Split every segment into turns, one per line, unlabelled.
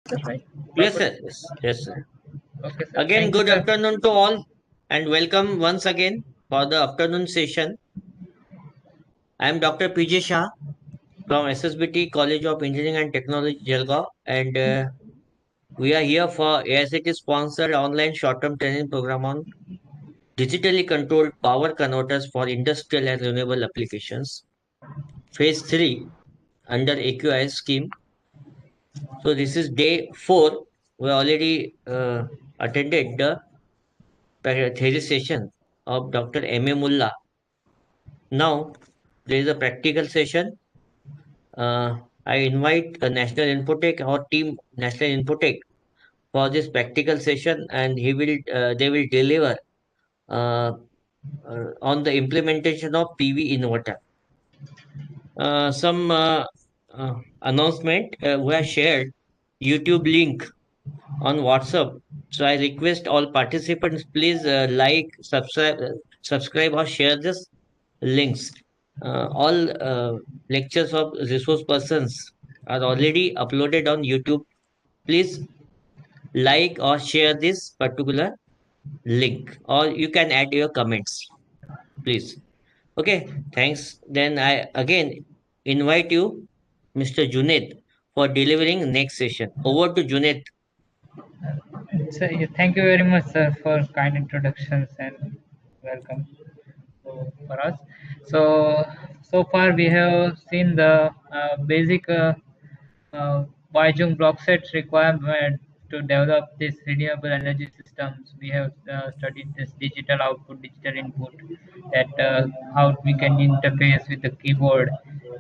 That's right.
Yes, sir. Yes, yes, sir.
Okay, sir.
Again,
Thank you,
good
sir.
afternoon to all, and welcome once again for the afternoon session. I am Dr. PJ Shah from SSBT College of Engineering and Technology, Jalgaon, and we are here for AICT sponsored online short-term training program on digitally controlled power converters for industrial and renewable applications. Phase 3 under AQIS scheme. So this is day 4. We already attended the theory session of Dr. M.A. Mullah. Now there is a practical session. I invite a National Infotech or team National Infotech for this practical session, and they will deliver uh, on the implementation of PV inverter. Some announcement we have shared YouTube link on WhatsApp. So I request all participants please subscribe or share this links. All lectures of resource persons are already uploaded on YouTube. Please like or share this particular link, or you can add your comments, please. Okay, thanks. Then I again invite you, Mr. Junaid, for delivering next session. Over to Junaid.
So, yeah, thank you very much, sir, for kind introductions and welcome for us. So, so far we have seen the basic Weijing block sets requirement to develop these renewable energy systems. We have studied this digital output, digital input, that how we can interface with the keyboard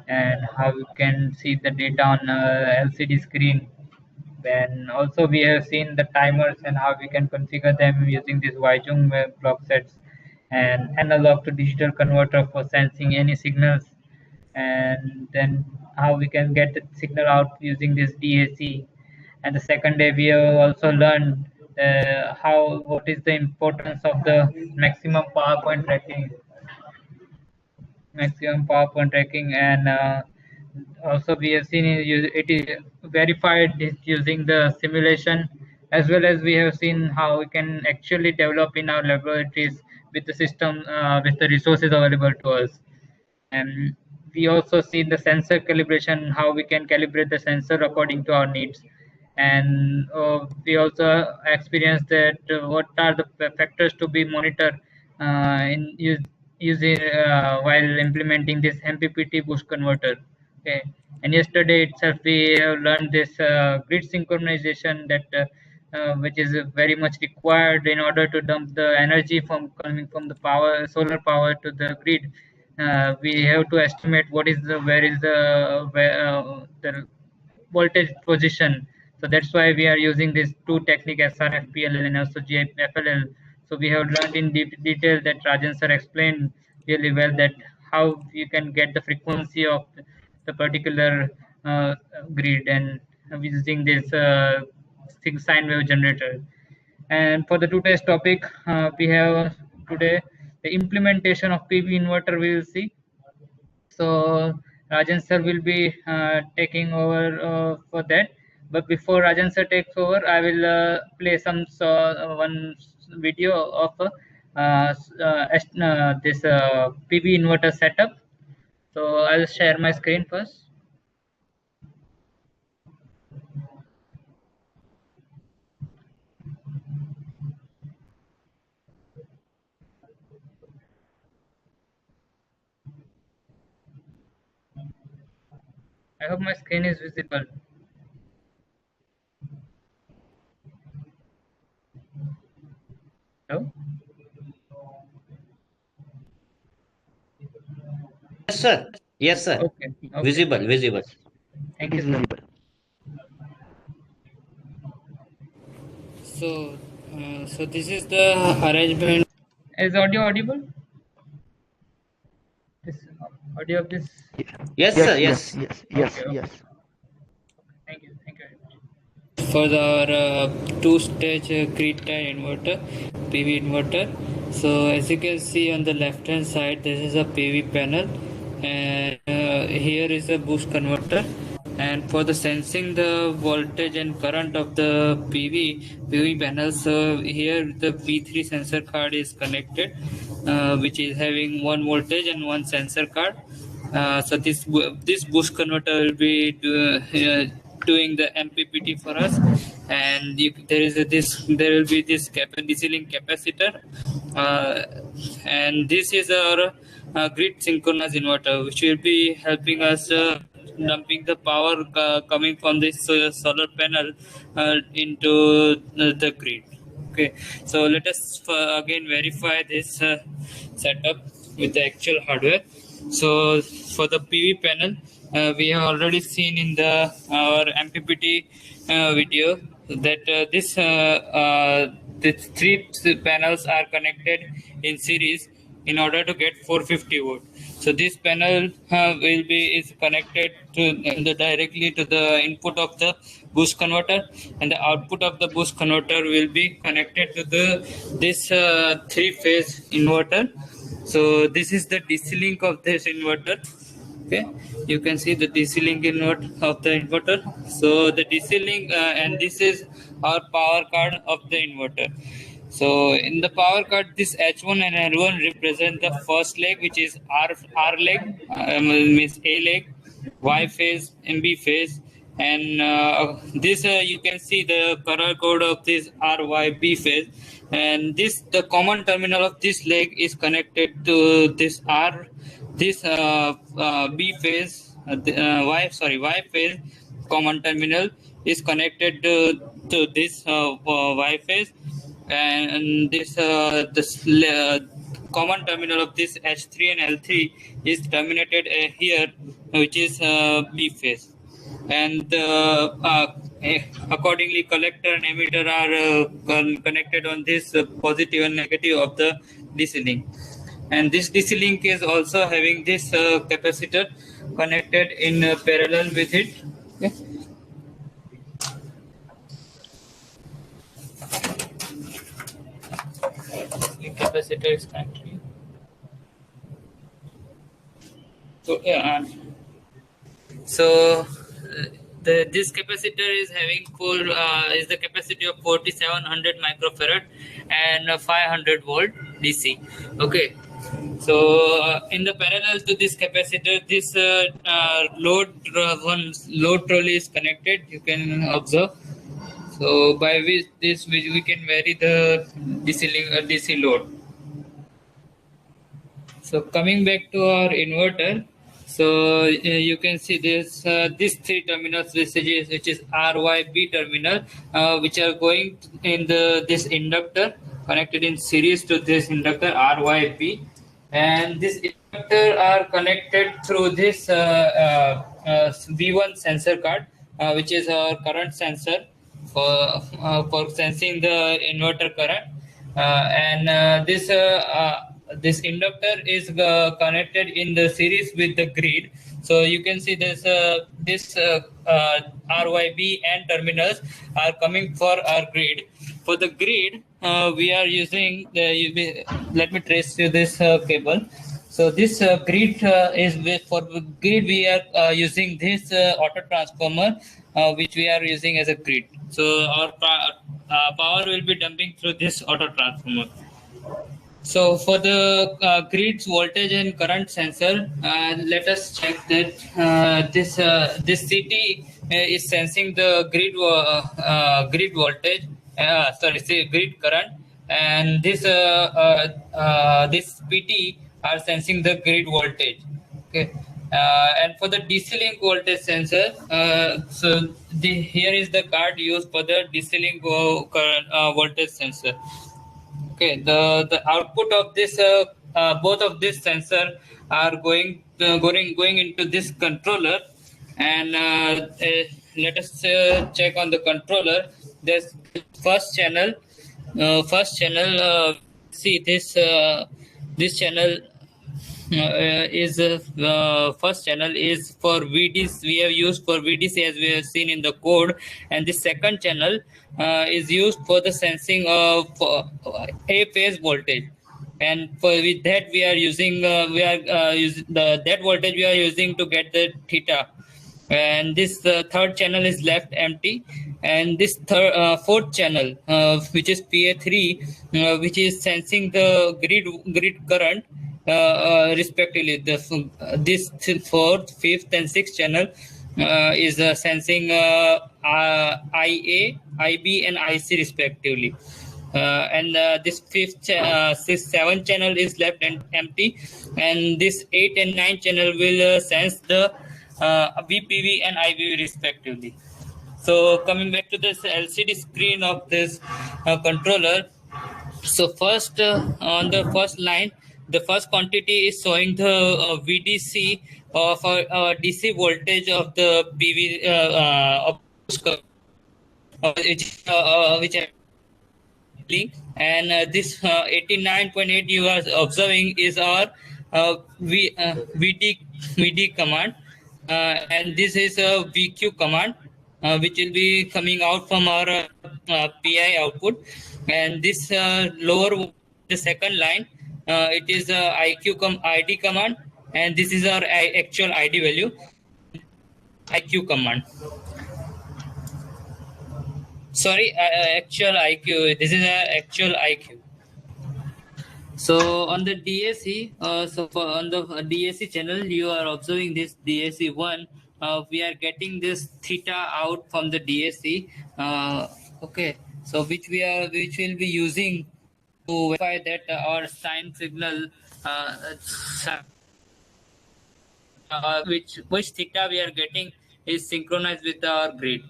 and how we can see the data on LCD screen. Then also we have seen the timers and how we can configure them using these Weijing block sets and analog to digital converter for sensing any signals, and then how we can get the signal out using this DAC. And the second day we have also learned how what is the importance of the maximum power point tracking, and also we have seen it is verified is using the simulation, as well as we have seen how we can actually develop in our laboratories with the system with the resources available to us. And we also see the sensor calibration, how we can calibrate the sensor according to our needs. And we also experience that what are the factors to be monitored using while implementing this MPPT boost converter. Okay. And yesterday itself we have learned this grid synchronization, that which is very much required in order to dump the energy from coming from the power solar power to the grid. We have to estimate what is the where is the voltage position. So that's why we are using these two technique, SRFPLL and also GFLL. So we have learned in detail that Rajan sir explained really well that how you can get the frequency of the particular grid, and using this sine wave generator. And for the today's topic, we have today the implementation of PV inverter. We will see. So Rajan sir will be taking over for that. But before Rajan sir takes over, I will play one video of this PV inverter setup. So I'll share my screen first. I hope my screen is visible. Hello?
Yes, sir. Yes, sir.
Okay. Okay.
Visible, visible.
Thank you, sir.
So this is the arrangement.
Is audio audible? This audio of this.
Yes, sir. Yes.
Okay. Okay. Thank you. Thank you very much.
For our two-stage grid-tied inverter, PV inverter. So as you can see on the left-hand side, this is a PV panel, and here is a boost converter. And for the sensing the voltage and current of the PV panel, so here the P3 sensor card is connected, which is having one voltage and one sensor card. So this boost converter will be doing the MPPT for us, and there will be this DC link capacitor, and this is our grid synchronous inverter, which will be helping us dumping the power coming from this solar panel into the grid. Okay, so let us again verify this setup with the actual hardware. So for the PV panel, we have already seen in the our MPPT video that these three panels are connected in series in order to get 450 volt. So this panel is connected directly to the input of the boost converter, and the output of the boost converter will be connected to this three-phase inverter. So this is the DC link of this inverter. Okay, you can see the DC link of the inverter. So the DC link and this is our power card of the inverter. So in the power card, this H1 and L1 represent the first leg, which is R leg, means A leg, Y phase, and B phase, and this you can see the color code of this RYB phase, and the common terminal of this leg is connected to this B phase, Y phase common terminal is connected to this Y phase, and this common terminal of this H3 and L3 is terminated here, which is B phase, and accordingly collector and emitter are connected on this positive and negative of the DC link. And this DC link is also having this capacitor connected in parallel with it. Okay. Capacitor is connected. So yeah, this capacitor is having is the capacity of 4700 microfarad and 500 volt DC. Okay. So in the parallel to this capacitor, this load trolley is connected. You can observe. So by which we can vary the DC load. So coming back to our inverter, so you can see this these three terminals, which is RYB terminal, which are going in this inductor connected in series to this inductor RYB, and this inductor are connected through this V1 sensor card, which is our current sensor for sensing the inverter current, and this inductor is connected in the series with the grid. So you can see this RYB and terminals are coming for our grid. For the grid, we are using let me trace you this cable. So this grid for the grid we are using this auto transformer, which we are using as a grid. So our power will be dumping through this auto transformer. So for the grid's voltage and current sensor, let us check that this CT is sensing the grid voltage, grid current, and this PT are sensing the grid voltage. Okay. And for the DC link voltage sensor, here is the card used for the DC link voltage sensor. Okay, the output of this both of this sensor are going into this controller, and let us check on the controller. This first channel. See this channel is first channel is for VDC. We have used for VDC as we have seen in the code, and the second channel is used for the sensing of A phase voltage, and with that we are using that voltage we are using to get the theta. and this third channel is left empty, and this fourth channel, which is PA3, which is sensing the grid current, respectively. This fourth, fifth, and sixth channel is sensing IA, IB, and IC respectively. And this seventh channel is left and empty, and this 8 and 9 channel will sense the VPV and IVV respectively. So coming back to this LCD screen of this controller, so first on the first line, the first quantity is showing the VDC of DC voltage of the PV which and this 89.8 you are observing is our VD command, and this is a VQ command, which will be coming out from our PI output, and this lower, the second line, it is ID command, and this is our actual ID value, IQ command. Sorry, actual IQ. This is a actual IQ. So on the DAC, on the DAC channel, you are observing this DAC one. We are getting this theta out from the DAC. Okay, so which will be using to verify that our sine signal, which theta we are getting is synchronized with our grid.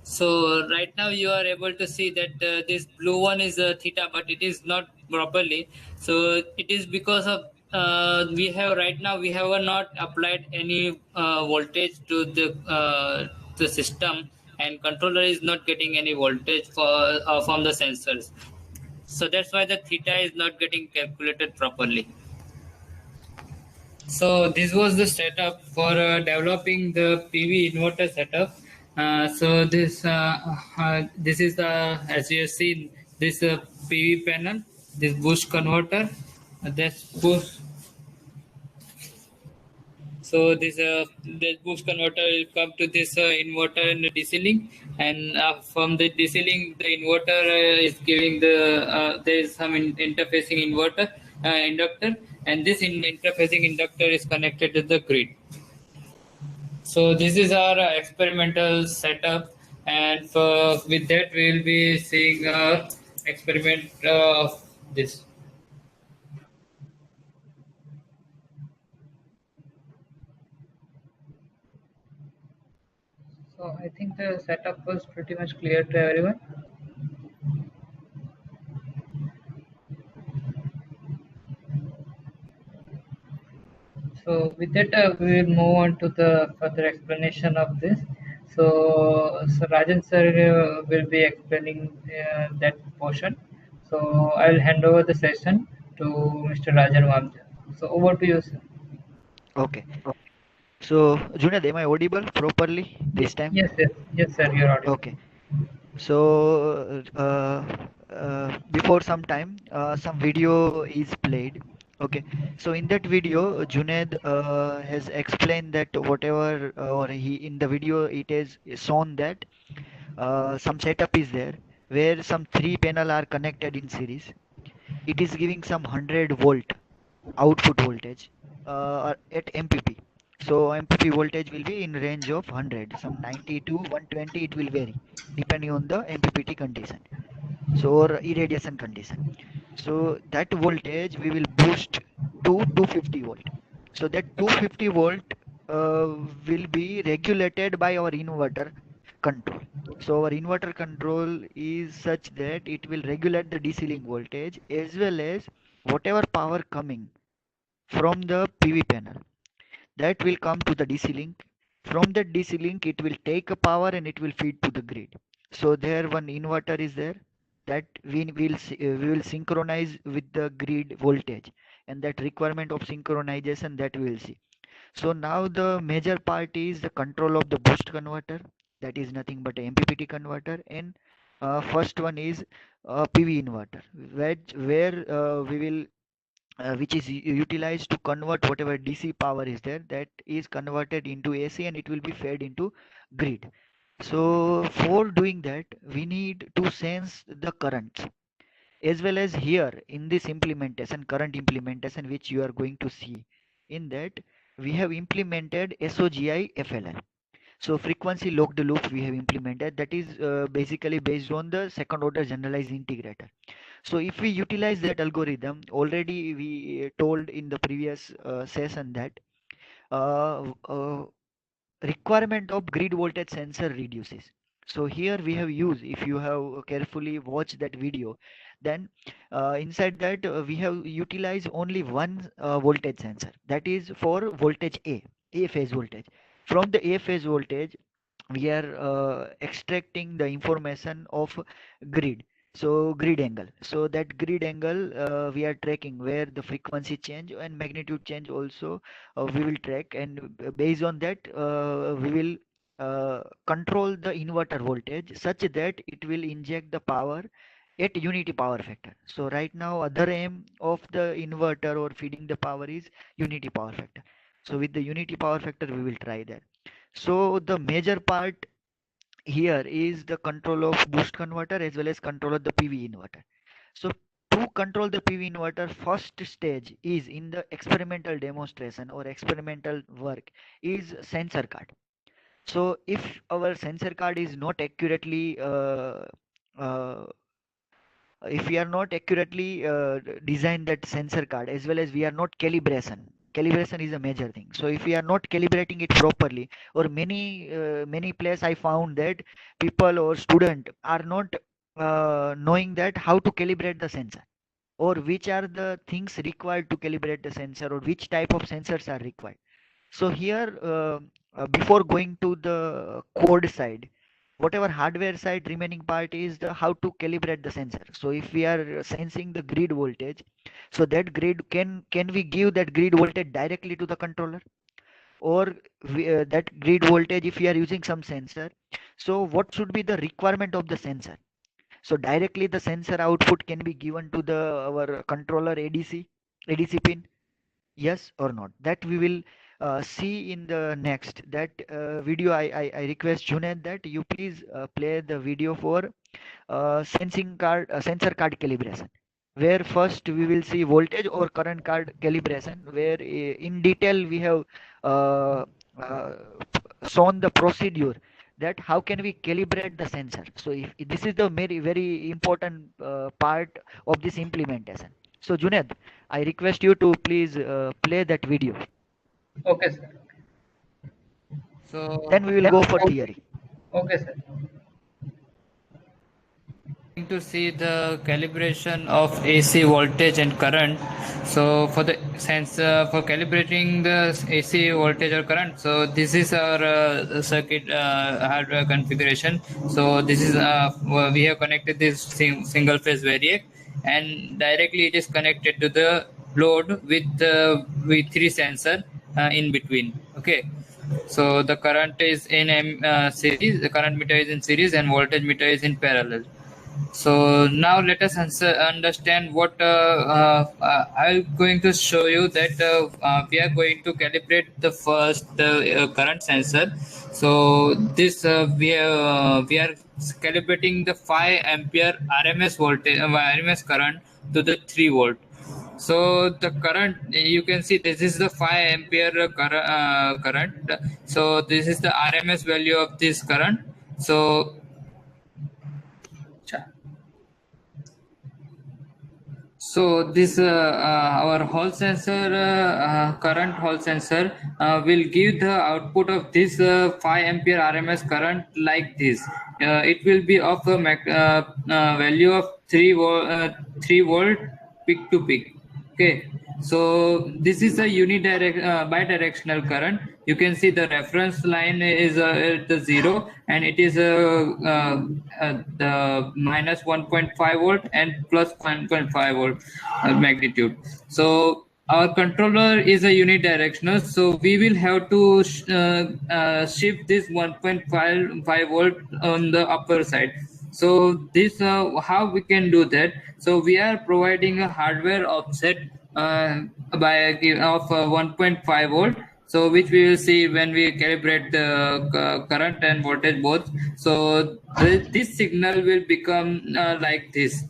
So right now you are able to see that this blue one is theta, but it is not properly. So it is because of we have not applied any voltage to the system, and controller is not getting any voltage from the sensors. So that's why the theta is not getting calculated properly. So this was the setup for developing the PV inverter setup. So this is the, as you have seen, this PV panel, this boost converter, this boost. So this boost converter will come to this inverter in the DC link, and from the DC link, the inverter is giving there is some interfacing inductor, and this interfacing inductor is connected to the grid. So this is our experimental setup, and with that we will be seeing our experiment of this.
So I think the setup was pretty much clear to everyone. So with that, we will move on to the further explanation of this. So Rajan sir will be explaining that portion. So I will hand over the session to Mr. Rajan Wamja. So over to you, sir.
Okay. So, Junaid, am I audible properly this time?
Yes, sir, you're audible.
Okay. So, before some time, some video is played. Okay. So, in that video, Junaid has explained that whatever, or he in the video, it is shown that some setup is there where some three panel are connected in series. It is giving some 100-volt output voltage at MPP. So MPP voltage will be in range of 100, some 90 to 120 it will vary depending on the MPPT condition. So or irradiation condition. So that voltage we will boost to 250 volt. So that 250 volt will be regulated by our inverter control. So our inverter control is such that it will regulate the DC link voltage as well as whatever power coming from the PV panel that will come to the DC link. From that DC link, it will take a power and it will feed to the grid. So there one inverter is there that we will synchronize with the grid voltage, and that requirement of synchronization that we will see. So now the major part is the control of the boost converter, that is nothing but a MPPT converter, and first one is PV inverter, where we will which is utilized to convert whatever DC power is there, that is converted into AC and it will be fed into grid. So for doing that, we need to sense the currents, as well as here in this implementation, current implementation which you are going to see, in that we have implemented SOGI FLL. So frequency locked loop we have implemented, that is basically based on the second order generalized integrator. So if we utilize that algorithm, already we told in the previous session that uh, uh, requirement of grid voltage sensor reduces. So here we have used, if you have carefully watched that video, then inside that we have utilized only one voltage sensor, that is for voltage A phase voltage. From the A phase voltage we are extracting the information of grid, so grid angle. So that grid angle we are tracking, where the frequency change and magnitude change also we will track, and based on that we will control the inverter voltage such that it will inject the power at unity power factor. So right now other aim of the inverter or feeding the power is unity power factor. So with the unity power factor we will try that. So the major part here is the control of boost converter as well as control of the PV inverter. So to control the PV inverter, first stage is in the experimental demonstration or experimental work is sensor card. So if our sensor card is not accurately uh, if we are not accurately design that sensor card, as well as we are not calibration is a major thing. So if we are not calibrating it properly, or many place I found that people or student are not knowing that how to calibrate the sensor, or which are the things required to calibrate the sensor, or which type of sensors are required. So here, before going to the code side, whatever hardware side remaining part is the how to calibrate the sensor. So if we are sensing the grid voltage, so that grid can we give that grid voltage directly to the controller, or that grid voltage if we are using some sensor. So what should be the requirement of the sensor? So directly the sensor output can be given to the our controller ADC pin. Yes or not, that we will see in the next that video. I request Junaid that you please play the video for sensor card calibration, where first we will see voltage or current card calibration, where in detail we have uh, uh, shown the procedure that how can we calibrate the sensor. So if this is the very important part of this implementation. So Junaid, I request you to please play that video.
Okay, sir.
So
Then we will go for theory.
Okay, sir.
going to see the calibration of AC voltage and current. So for the sensor, for calibrating the AC voltage or current, so this is our circuit hardware configuration. So this is we have connected this single phase variac, and directly it is connected to the load with the V3 sensor in between. Okay. So the current is in series, the current meter is in series, and voltage meter is in parallel. So now let us understand what I'm going to show you that we are going to calibrate the first current sensor. So this we are calibrating the 5 ampere RMS voltage, RMS current to the 3 volt. So the current, you can see this is the 5 ampere current. So this is the RMS value of this current. So So this our Hall sensor, current Hall sensor will give the output of this 5 ampere RMS current like this. It will be of a value of 3 volt peak to peak. Okay, so this is a bidirectional current. You can see the reference line is at the 0, and it is the minus 1.5 volt and plus 1.5 volt magnitude. So our controller is a unidirectional, so we will have to shift this 1.5 volt on the upper side. So this how we can do that. So we are providing a hardware offset by of 1.5 volt, so which we will see when we calibrate the current and voltage both. So this signal will become like this.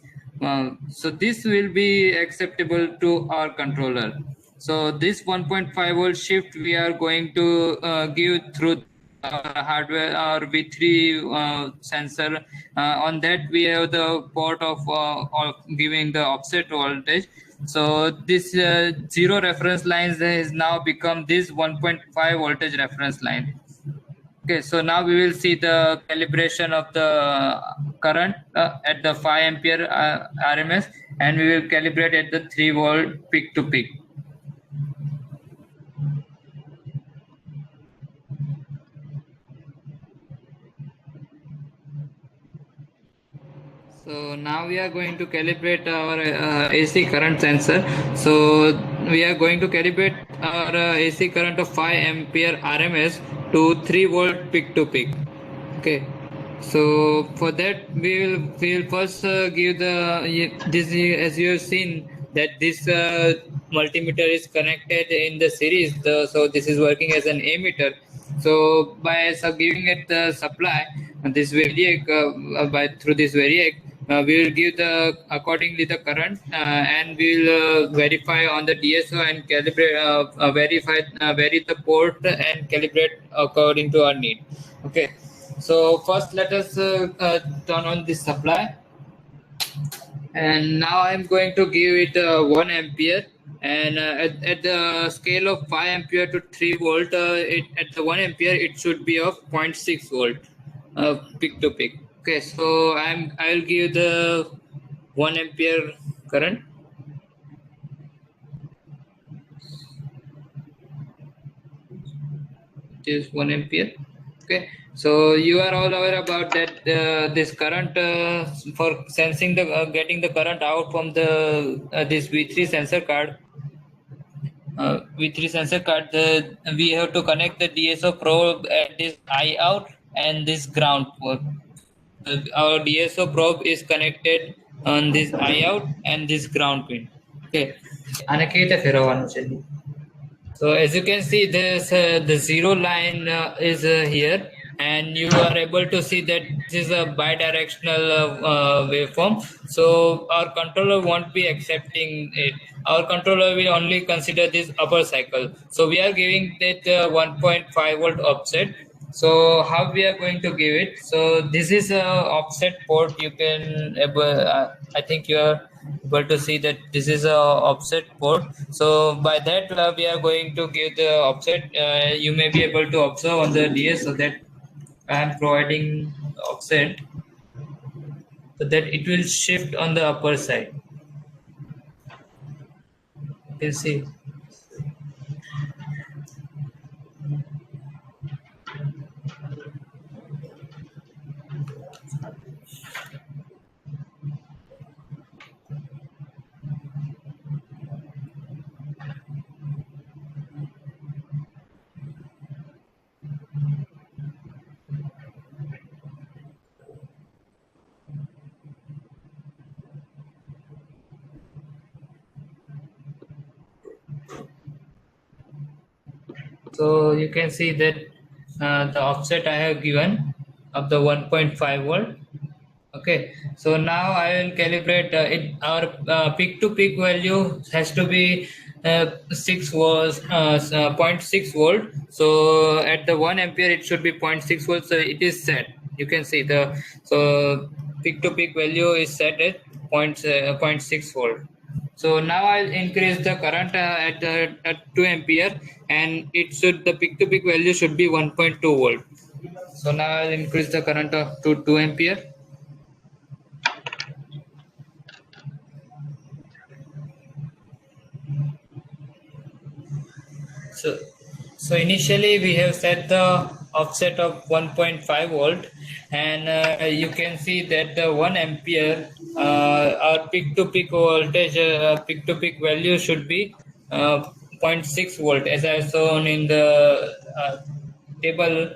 So this will be acceptable to our controller. So this 1.5 volt shift we are going to give through hardware or V3 sensor. On that we have the port of giving the offset voltage. So this zero reference lines has now become this 1.5 voltage reference line. Okay, so now we will see the calibration of the current at the 5 ampere RMS, and we will calibrate at the 3 volt peak to peak. So now we are going to calibrate our AC current sensor. So we are going to calibrate our AC current of 5 ampere RMS to 3 volt peak to peak. Okay. So for that we will first give this, as you have seen that this multimeter is connected in the series. So this is working as an ammeter. So by giving it the supply, this variac by through this variac, we will give the accordingly the current, and we will verify on the DSO and calibrate, vary the port and calibrate according to our need. Okay. So first let us turn on the supply, and now I'm going to give it 1 ampere, and at the scale of 5 ampere to 3 volt, at the 1 ampere it should be of 0.6 volt peak to peak. Okay, so I'll give the 1 ampere current. It is 1 ampere. Okay, so you are all aware about that this current for sensing the getting the current out from the this V3 sensor card. V3 sensor card, we have to connect the DSO probe at this I out and this ground port. Our DSO probe is connected on this I out and this ground pin. Okay. So as you can see, this the zero line is here, and you are able to see that this is a bidirectional waveform. So our controller won't be accepting it. Our controller will only consider this upper cycle. So we are giving that 1.5 volt offset. So how we are going to give it? So this is a offset port. You can I think you are able to see that this is a offset port. So by that we are going to give the offset. You may be able to observe on the DS, so that I am providing offset so that it will shift on the upper side. You can see. So you can see that the offset I have given of the 1.5 volt. Okay, so now I will calibrate it. Our peak to peak value has to be 6 was 0.6 volt. So at the 1 ampere it should be 0.6 volt. So it is set. You can see the peak to peak value is set at 0.6 volt. So now I'll increase the current at 2 ampere, and the peak to peak value should be 1.2 volt. So now I'll increase the current to 2 ampere. So initially we have set the offset of 1.5 volt, and you can see that the 1 ampere our peak to peak voltage peak to peak value should be 0.6 volt, as I have shown in the table.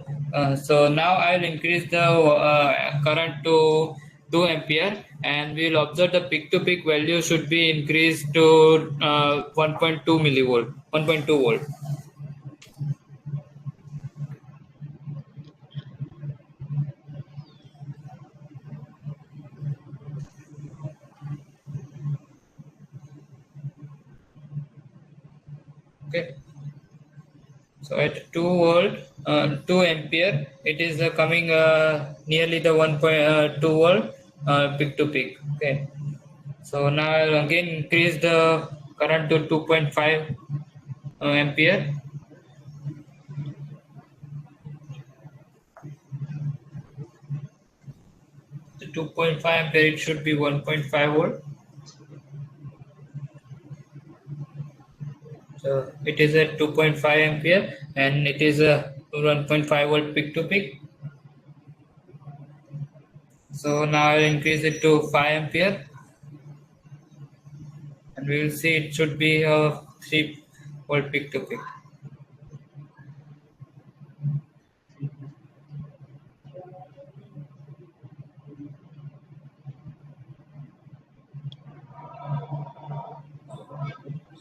So now I will increase the current to 2 ampere, and we will observe the peak to peak value should be increased to 1.2 millivolt, 1.2 volt. Okay, so at 2 volt, 2 ampere, it is coming nearly the 1.2 volt peak to peak. Okay, so now I'll again increase the current to 2.5 ampere. The 2.5 ampere, it should be 1.5 volt. So it is at 2.5 ampere and it is a 1.5 volt peak to peak. So now I'll increase it to 5 ampere and we will see it should be a 3 volt peak to peak.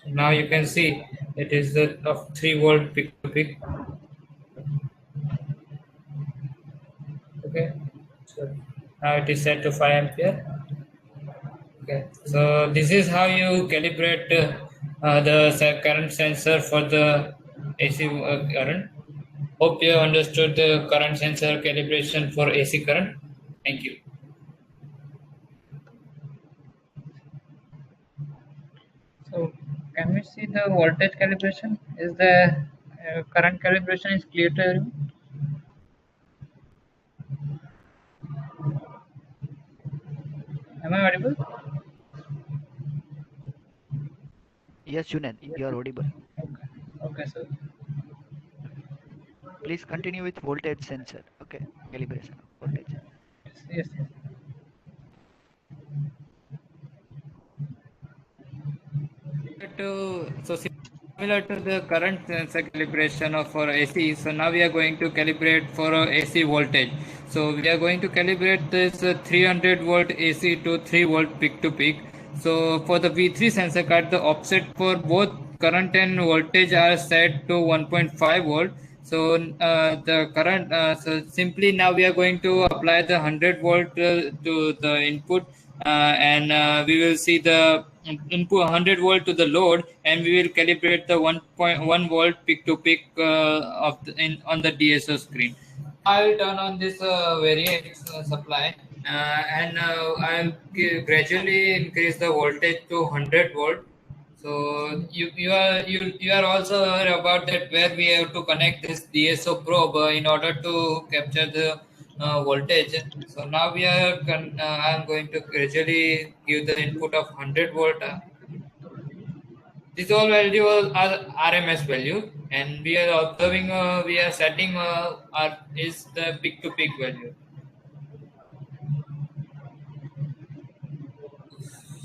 So now you can see it is the of 3 volt peak to peak. Okay, so now it is set to 5 ampere. Okay, so this is how you calibrate the current sensor for the AC current. Hope you have understood the current sensor calibration for AC current. Thank you.
So can we see the voltage calibration? Is the current calibration is clear to everyone? Am I audible?
Yes, Junaid,
Yes.
you are audible.
Okay. Okay. So
Please continue with voltage sensor. Okay, calibration of voltage.
yes. Yes.
Similar to the current sensor calibration of for AC, so now we are going to calibrate for AC voltage. So we are going to calibrate this 300 volt AC to 3 volt peak to peak. So for the V3 sensor card, the offset for both current and voltage are set to 1.5 volt. So the current, so simply now we are going to apply the 100 volt to the input, and we will see the input 100 volt to the load, and we will calibrate the 1.1 volt peak to peak on the DSO screen. I will turn on this variax supply, and I'll gradually increase the voltage to 100 volt. So you are also aware about that where we have to connect this DSO probe in order to capture the voltage. So now I am going to gradually give the input of 100 volt. These all values are RMS value, and we are observing. We are setting our is the peak to peak value.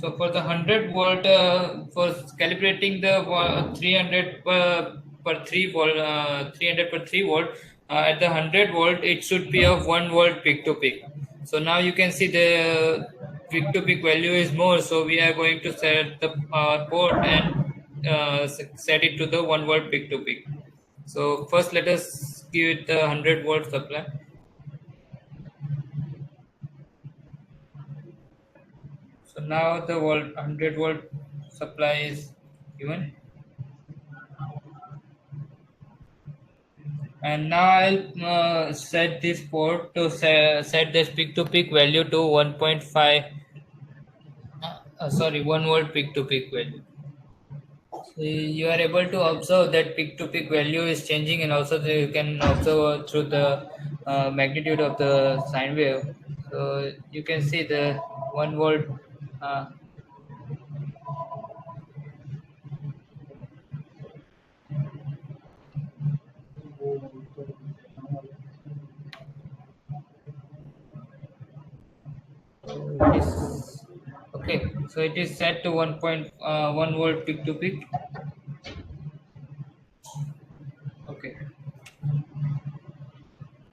So for the 100 volt, for calibrating the 300 per 3 volt, 300 per 3 volt, at the 100 volt, it should be of 1 volt peak to peak. So now you can see the peak to peak value is more. So we are going to set the port and set it to the 1 volt peak to peak. So first let us give it the 100 volt supply. So now the 100 volt supply is given. And now I'll set this port to set this peak to peak value to 1.5, sorry, 1 volt peak to peak value. So you are able to observe that peak to peak value is changing, and also you can observe through the magnitude of the sine wave. So you can see the 1 volt. Uh, so it is okay. So it is set to 1.1 volt peak to peak. Okay.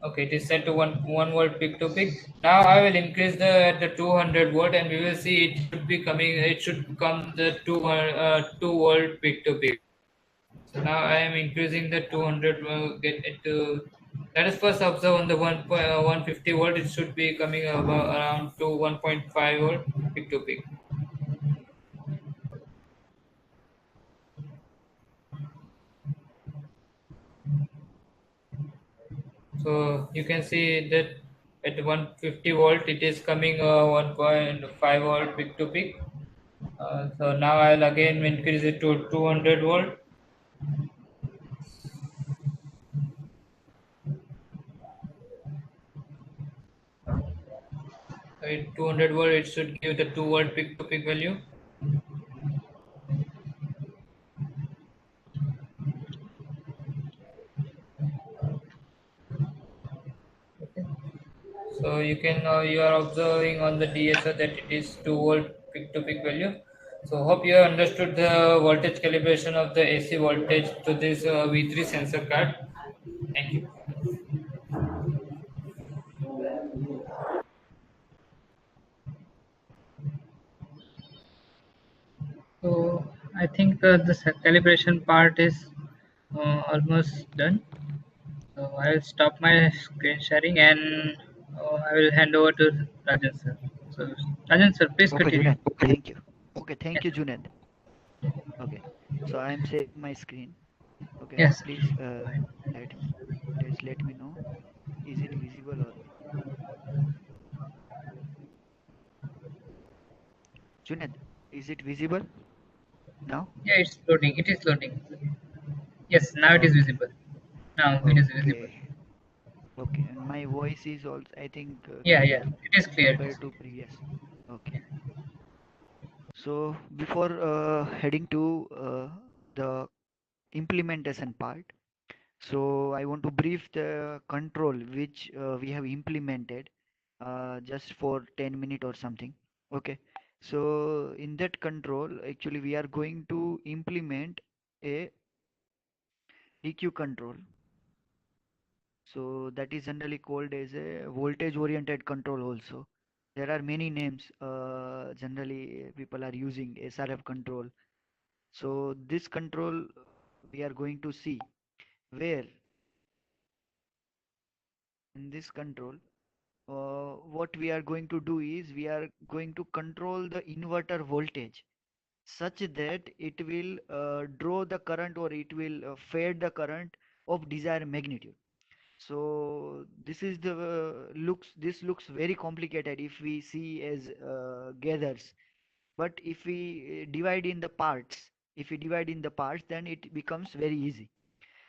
Okay. Okay, it is set to 1 volt peak to peak. Now I will increase the at the 200 volt, and we will see it should be coming. It should come the 2 volt peak to peak. So now I am increasing the 200. Get it to. Let us first observe on the 150 volt. It should be coming about around to 1.5 volt peak to peak. So you can see that at 150 volt it is coming 1.5 volt peak to peak. So now I'll again increase it to 200 volt. At 200 volt it should give the 2 volt peak to peak value. Okay. So you are observing on the DSO that it is 2 volt peak to peak value. So hope you have understood the voltage calibration of the AC voltage to this V3 sensor card. Thank you.
So I think calibration part is almost done. So I will stop my screen sharing and I will hand over to Rajan sir. So Rajan sir, please
Okay,
continue.
Junaid. Thank you. Okay, thank
Yes,
you, Junaid. Okay, so I am sharing my screen. Okay,
yes, sir.
please let me let me know. Is it visible or Junaid? Is it visible now?
Yeah, it's loading. It is loading. Yes, now it is
Okay,
visible. Now it is visible.
okay, okay. And my voice is also, I think,
Yeah,
clear
yeah, it is clear. It is
compared to
clear.
previous. Okay. So before heading to the implementation part, so I want to brief the control which we have implemented just for 10 minutes or something. Okay. So in that control, actually we are going to implement a DQ control. So that is generally called as a voltage oriented control also. There are many names generally people are using SRF control. So this control we are going to see where in this control what we are going to do is we are going to control the inverter voltage such that it will draw the current or it will fade the current of desired magnitude. So this is the this looks very complicated if we see as gathers, but if we divide in the parts, if we divide in the parts, then it becomes very easy.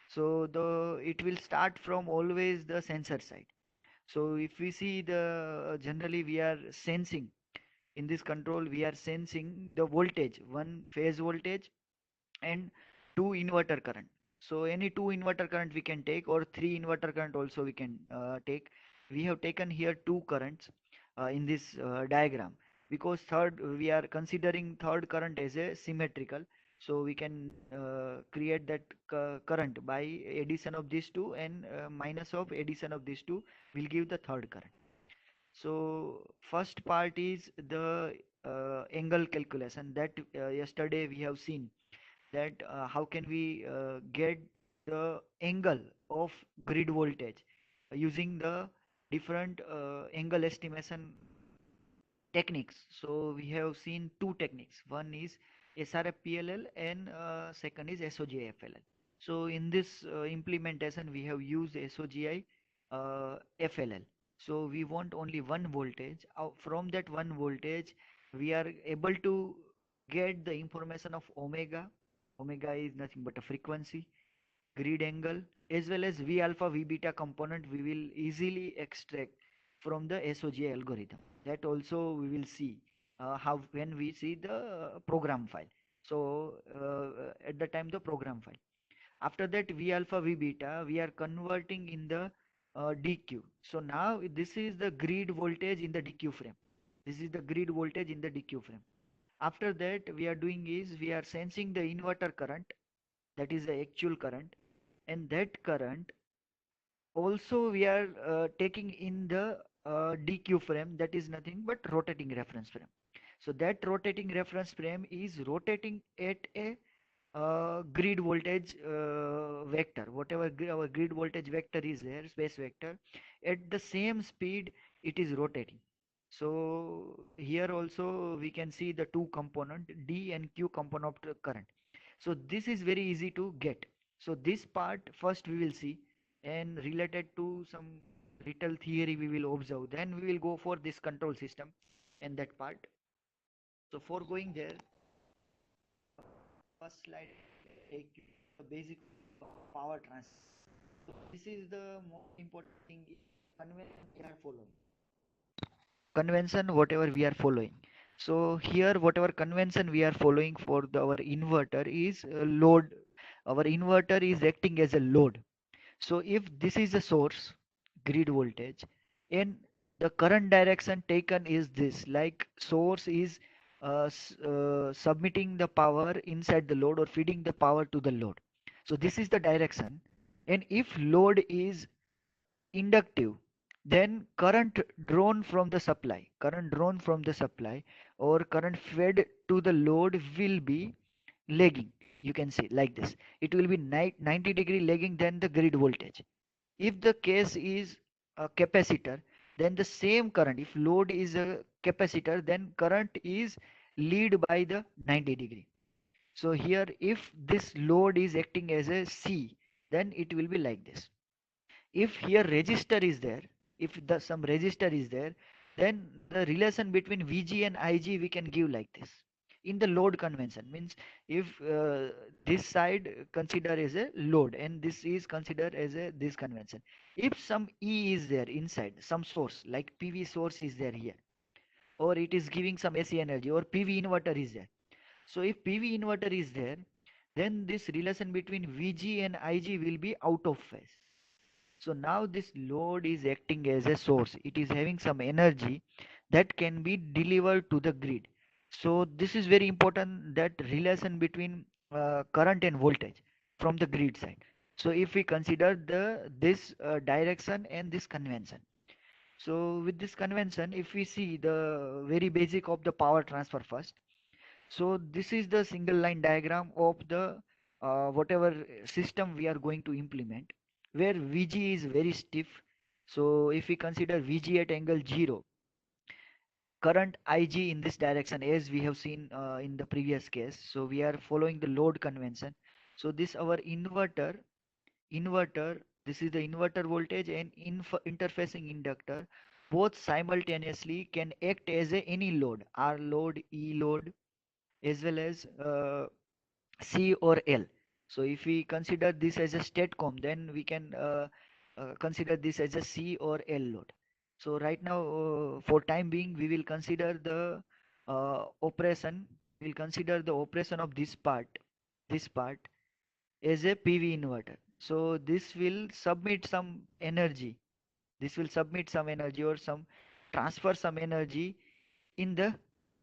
So the it will start from always the sensor side. So if we see the generally we are sensing in this control, we are sensing the voltage, one phase voltage and two inverter current. So any two inverter current we can take or three inverter current also we can take. We have taken here two currents in this diagram because third we are considering third current as a symmetrical. So we can create that current by addition of these two and minus of addition of these two will give the third current. So first part is the angle calculation that yesterday we have seen that how can we get the angle of grid voltage using the different angle estimation techniques. So we have seen two techniques. One is SRFPLL and second is SOGIFLL. So in this implementation, we have used SOGI FLL. So we want only one voltage. From that one voltage, we are able to get the information of omega. Omega is nothing but a frequency, grid angle, as well as V alpha, V beta component we will easily extract from the SOGI algorithm. That also we will see how when we see the program file. So at the time the program file. After that V alpha, V beta we are converting in the DQ. So now this is the grid voltage in the DQ frame. This is the grid voltage in the DQ frame. After that we are doing is we are sensing the inverter current, that is the actual current, and that current Also we are taking in the DQ frame, that is nothing but rotating reference frame. So that rotating reference frame is rotating at a grid voltage vector, whatever our grid voltage vector is there, space vector, at the same speed it is rotating. So here also we can see the two component D and Q component of the current. So this is very easy to get. So this part first we will see, and related to some little theory we will observe, then we will go for this control system and that part. So for going there, first slide take you the basic power transfer. So this is the most important thing, convention we are following. Convention whatever we are following. So here whatever convention we are following for our inverter is load. Our inverter is acting as a load. So if this is a source, grid voltage, and the current direction taken is this, like source is submitting the power inside the load or feeding the power to the load. So this is the direction. And if load is inductive, then current drawn from the supply or current fed to the load will be lagging. You can see like this. It will be 90-degree lagging than the grid voltage. If the case is a capacitor, then the same current, if load is a capacitor, then current is lead by the 90-degree. So here, if this load is acting as a C, then it will be like this. If here resistor is there, if some resistor is there, then the relation between Vg and Ig we can give like this. In the load convention, means if this side consider as a load and this is considered as a this convention. If some E is there inside, some source like PV source is there here, or it is giving some AC energy, or PV inverter is there. So if PV inverter is there, then this relation between Vg and Ig will be out of phase. So now this load is acting as a source. It is having some energy that can be delivered to the grid. So this is very important, that relation between current and voltage from the grid side. So if we consider this direction and this convention. So with this convention, if we see the very basic of the power transfer first. So this is the single line diagram of the whatever system we are going to implement, where Vg is very stiff. So if we consider Vg at angle 0, current Ig in this direction as we have seen in the previous case. So we are following the load convention. So this our inverter, this is the inverter voltage and interfacing inductor. Both simultaneously can act as any load, R load, E load, as well as C or L. So if we consider this as a statcom, then we can consider this as a C or L load. So right now, for time being, we will consider the operation. We'll consider the operation of this part as a PV inverter. So this will submit some energy. This will submit some energy or some transfer some energy in the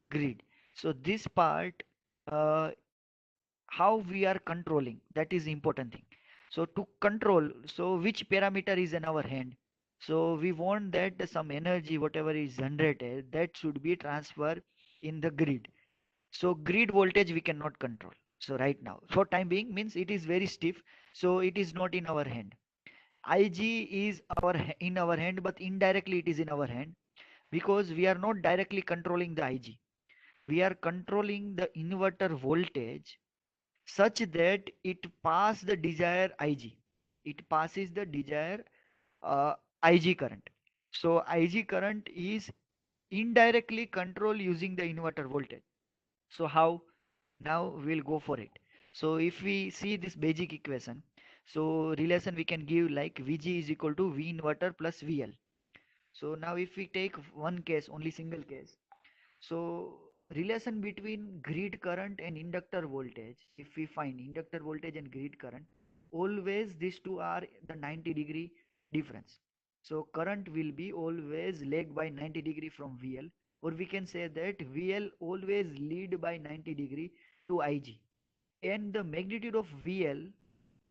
grid. So this part, uh, how we are controlling, that is important thing. So to control, so which parameter is in our hand. So we want that some energy whatever is generated, that should be transferred in the grid. So grid voltage we cannot control. So right now for time being, means it is very stiff, so it is not in our hand. Ig is in our hand, but indirectly it is in our hand, because we are not directly controlling the Ig. We are controlling the inverter voltage such that it pass the desired Ig. It passes the desired uh, Ig current. So Ig current is indirectly controlled using the inverter voltage. So how? Now we'll go for it. So if we see this basic equation, so relation we can give like Vg is equal to V inverter plus VL. So now if we take one case, only single case, so relation between grid current and inductor voltage, if we find inductor voltage and grid current, always these two are the 90-degree difference. So current will be always lag by 90-degree from VL, or we can say that VL always lead by 90-degree to IG. And the magnitude of VL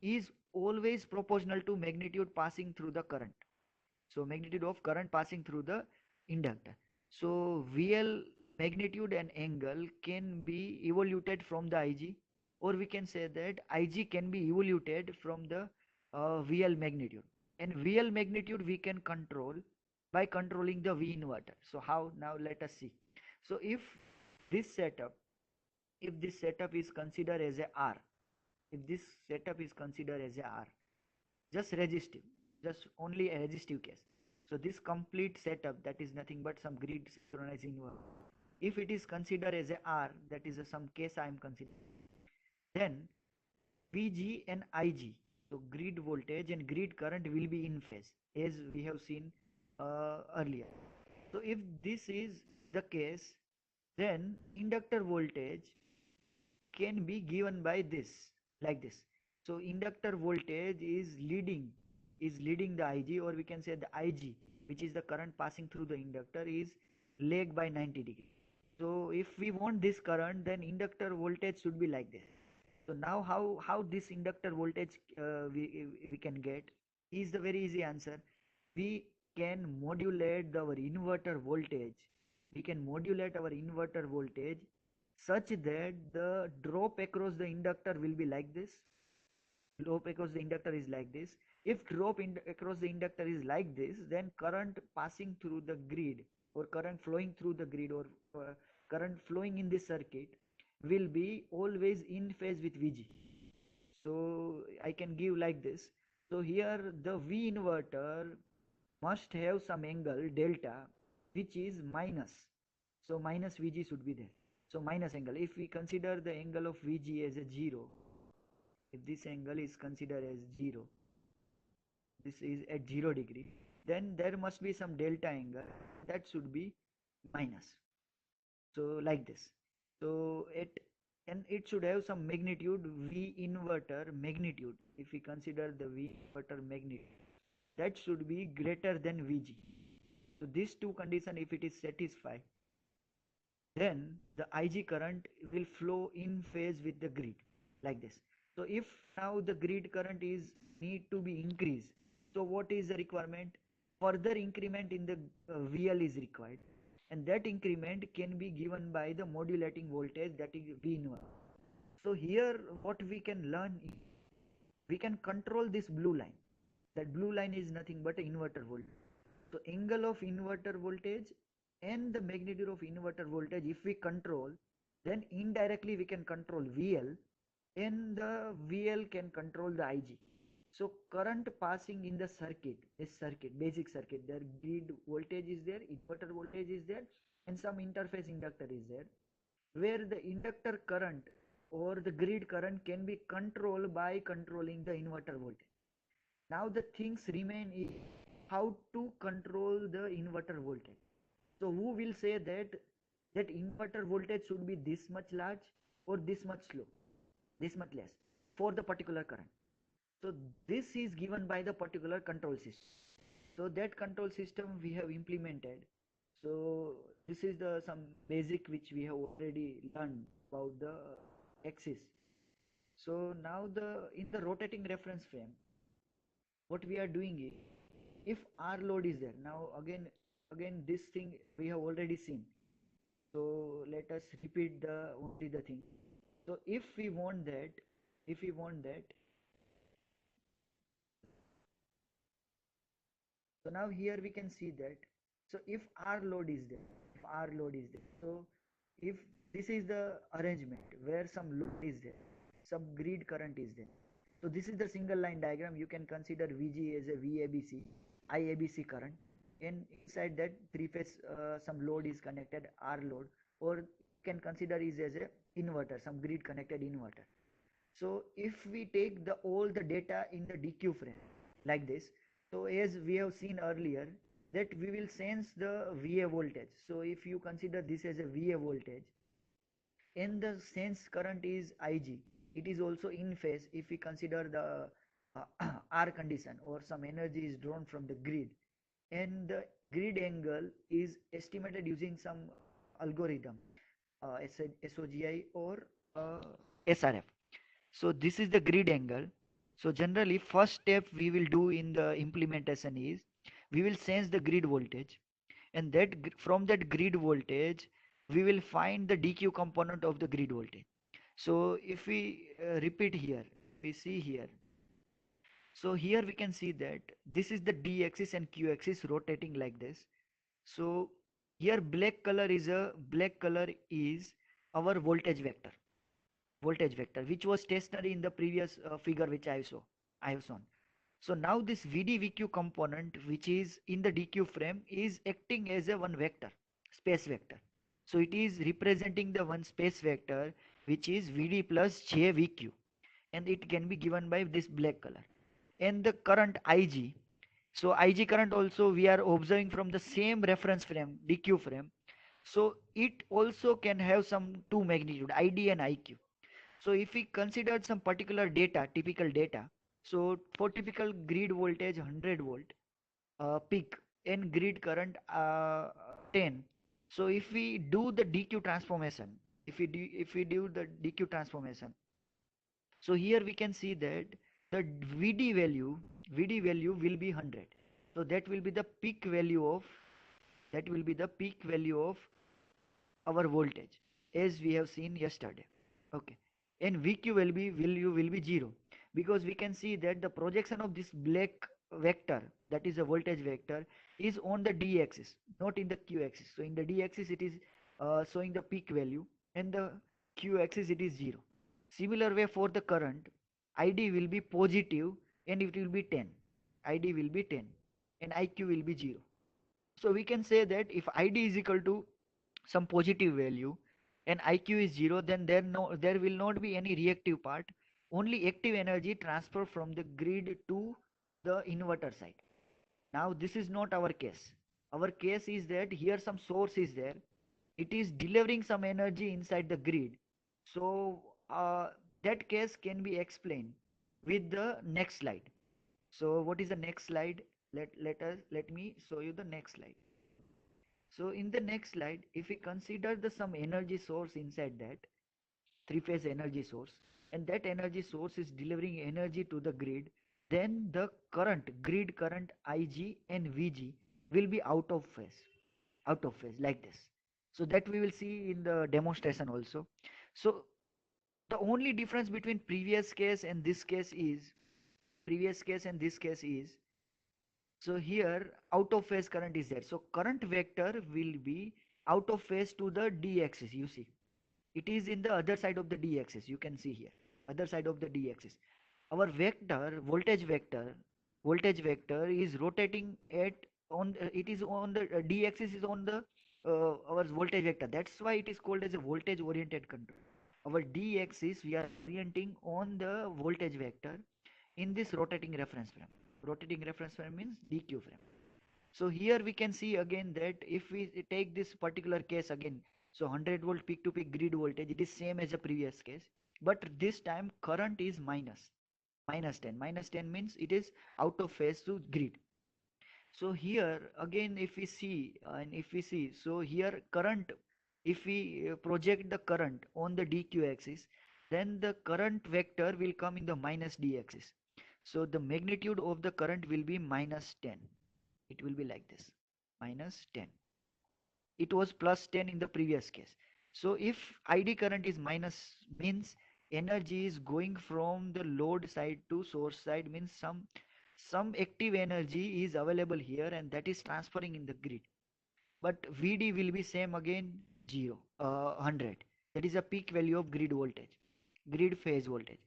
is always proportional to magnitude passing through the current. So magnitude of current passing through the inductor. So VL magnitude and angle can be evaluated from the IG, or we can say that IG can be evaluated from the VL magnitude. And VL magnitude we can control by controlling the V inverter. So how? Now let us see. So this setup, if this setup is considered as a R, if this setup is considered as a R, just resistive, just only a resistive case. So this complete setup, that is nothing but some grid synchronizing inverter. If it is considered as a R, that is some case I am considering, then VG and IG, so grid voltage and grid current will be in phase, as we have seen earlier. So if this is the case, then inductor voltage can be given by this, like this. So inductor voltage is leading the IG, or we can say the IG, which is the current passing through the inductor, is lag by 90 degree. So if we want this current, then inductor voltage should be like this. So now how this inductor voltage we can get is the very easy answer. We can modulate our inverter voltage. We can modulate our inverter voltage such that the drop across the inductor will be like this. Drop across the inductor is like this. If across the inductor is like this, then current passing through the grid, or current flowing through the grid, or current flowing in this circuit will be always in phase with VG. So I can give like this. So here the V inverter must have some angle delta which is minus. So minus VG should be there. So minus angle. If we consider the angle of VG as a 0, if this angle is considered as 0, this is at 0 degree, then there must be some delta angle that should be minus. So like this. So it should have some magnitude, V inverter magnitude. If we consider the V inverter magnitude, that should be greater than VG. So these two conditions, if it is satisfied, then the IG current will flow in phase with the grid, like this. So if now the grid current is need to be increased, so what is the requirement? Further increment in the VL is required, and that increment can be given by the modulating voltage, that is V inverter. So here what we can learn is, we can control this blue line. That blue line is nothing but an inverter voltage. So angle of inverter voltage and the magnitude of inverter voltage, if we control, then indirectly we can control VL, and the VL can control the IG. So current passing in the circuit, this circuit, basic circuit, there grid voltage is there, inverter voltage is there, and some interface inductor is there, where the inductor current or the grid current can be controlled by controlling the inverter voltage. Now the things remain is how to control the inverter voltage. So who will say that inverter voltage should be this much large or this much low, this much less for the particular current? So this is given by the particular control system. So that control system we have implemented. So this is the some basic which we have already learned about the axis. So now in the rotating reference frame, what we are doing is, if R load is there, now again this thing we have already seen. So let us repeat only the thing. So if we want that, so now here we can see that, so if R load is there, so if this is the arrangement where some load is there, some grid current is there. So this is the single line diagram. You can consider VG as a VABC, IABC current, and inside that three phase some load is connected, R load, or can consider is as a inverter, some grid connected inverter. So if we take all the data in the DQ frame like this, so as we have seen earlier, that we will sense the VA voltage. So if you consider this as a VA voltage, and the sense current is IG, it is also in phase if we consider the R condition, or some energy is drawn from the grid, and the grid angle is estimated using some algorithm, SOGI or SRF. So this is the grid angle. So generally, first step we will do in the implementation is we will sense the grid voltage, and from that grid voltage we will find the DQ component of the grid voltage. So if we repeat here, we see here. So here we can see that this is the D axis and Q axis rotating like this. So here black color is our voltage vector, which was stationary in the previous figure which I have shown. So now this VDVQ component, which is in the DQ frame, is acting as a one vector, space vector. So it is representing the one space vector, which is VD plus JVQ, and it can be given by this black color. And the current IG, so IG current also we are observing from the same reference frame, DQ frame. So it also can have some two magnitude, ID and IQ. So if we consider some particular data, typical data, so for typical grid voltage 100 volt peak and grid current 10. So if we do the DQ transformation, if we do the DQ transformation, so here we can see that the VD value will be 100. So that will be the peak value of our voltage as we have seen yesterday. Okay, and VQ will be 0, because we can see that the projection of this black vector, that is a voltage vector, is on the D axis, not in the Q axis. So in the D axis it is showing the peak value, and the Q axis it is 0. Similar way for the current, ID will be positive and it will be 10. ID will be 10 and IQ will be 0. So we can say that if ID is equal to some positive value and IQ is 0, then there will not be any reactive part, only active energy transfer from the grid to the inverter side. Now this is not our case. Our case is that here some source is there, it is delivering some energy inside the grid. So that case can be explained with the next slide. So what is the next slide? Let me show you the next slide. So in the next slide, if we consider the some energy source inside that, three-phase energy source, and that energy source is delivering energy to the grid, then the grid current IG and VG will be out of phase like this. So that we will see in the demonstration also. So the only difference between previous case and this case is, so here out of phase current is there. So current vector will be out of phase to the D axis. You see, it is in the other side of the D axis. You can see here, other side of the D axis. Our voltage vector is rotating at it is on the D axis is on the our voltage vector. That's why it is called as a voltage oriented control. Our D axis we are orienting on the voltage vector in this rotating reference frame. Rotating reference frame means DQ frame. So here we can see again that if we take this particular case again, so 100 volt peak to peak grid voltage, it is same as the previous case, but this time current is minus 10. Minus 10 means it is out of phase to grid. So here again if we see, so here current, if we project the current on the DQ axis, then the current vector will come in the minus D axis. So the magnitude of the current will be minus 10. It will be like this, minus 10. It was plus 10 in the previous case. So if ID current is minus, means energy is going from the load side to source side, means some active energy is available here and that is transferring in the grid. But VD will be same again, 100. That is a peak value of grid phase voltage.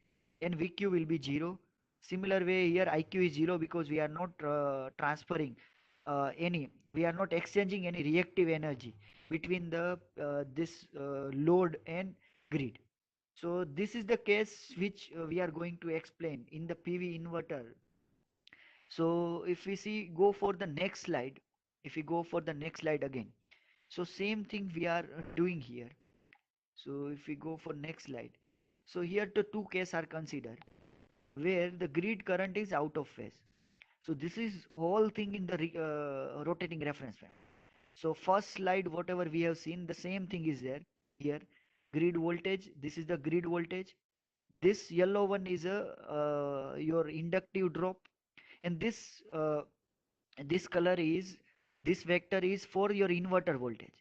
And VQ will be 0. Similar way here IQ is 0, because we are not transferring we are not exchanging any reactive energy between the this load and grid. So this is the case which we are going to explain in the PV inverter. So if we see, go for the next slide, if we go for the next slide again, so same thing we are doing here. So if we go for next slide, so here the two cases are considered where the grid current is out of phase. So this is whole thing in the rotating reference frame. So first slide, whatever we have seen, the same thing is there here. Grid voltage, this is the grid voltage. This yellow one is a your inductive drop, and this color is, this vector is for your inverter voltage.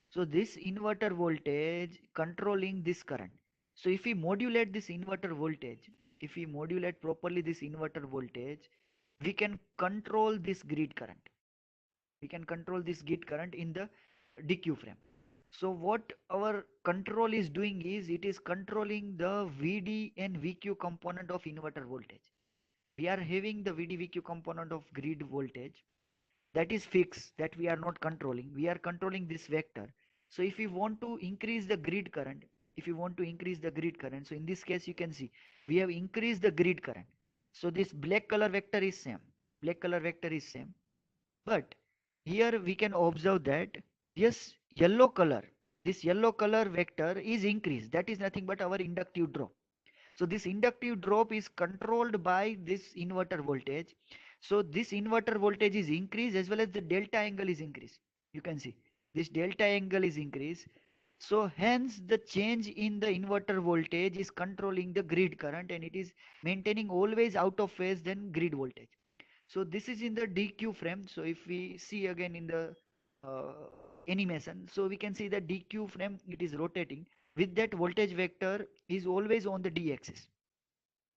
So this inverter voltage controlling this current. So if we modulate this inverter voltage, if we modulate properly this inverter voltage, we can control this grid current. We can control this grid current in the DQ frame. So what our control is doing is, it is controlling the VD and VQ component of inverter voltage. We are having the VD VQ component of grid voltage, that is fixed, that we are not controlling. We are controlling this vector. So if we want to increase the grid current, if you want to increase the grid current, so in this case you can see we have increased the grid current. So this black color vector is same, black color vector is same, but here we can observe that yes, yellow color, this yellow color vector is increased. That is nothing but our inductive drop. So this inductive drop is controlled by this inverter voltage. So this inverter voltage is increased, as well as the delta angle is increased. You can see this delta angle is increased. So hence the change in the inverter voltage is controlling the grid current, and it is maintaining always out of phase than grid voltage. So this is in the DQ frame. So if we see again in the uh, animation, so we can see the DQ frame, it is rotating. With that, voltage vector is always on the D axis.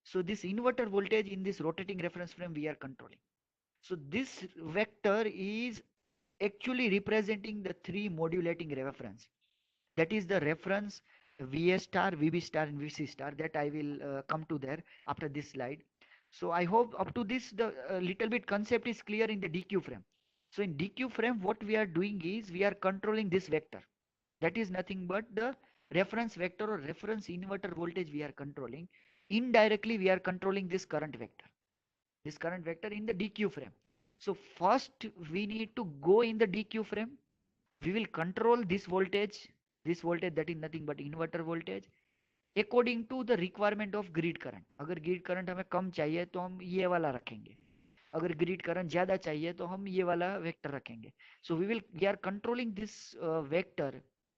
So this inverter voltage in this rotating reference frame we are controlling. So this vector is actually representing the three modulating reference. That is the reference VA star, VB star, and VC star, that I will come to there after this slide. So I hope up to this the little bit concept is clear in the DQ frame. So in DQ frame, what we are doing is we are controlling this vector. That is nothing but the reference vector or reference inverter voltage we are controlling. Indirectly, we are controlling this current vector. This current vector in the DQ frame. So first we need to go in the DQ frame. We will control this voltage that is nothing but inverter voltage according to the requirement of grid current. अगर grid current हमें कम चाहिए तो हम ये वाला रखेंगे, अगर grid current ज़्यादा चाहिए तो हम ये वाला vector रखेंगे. So we are controlling this vector,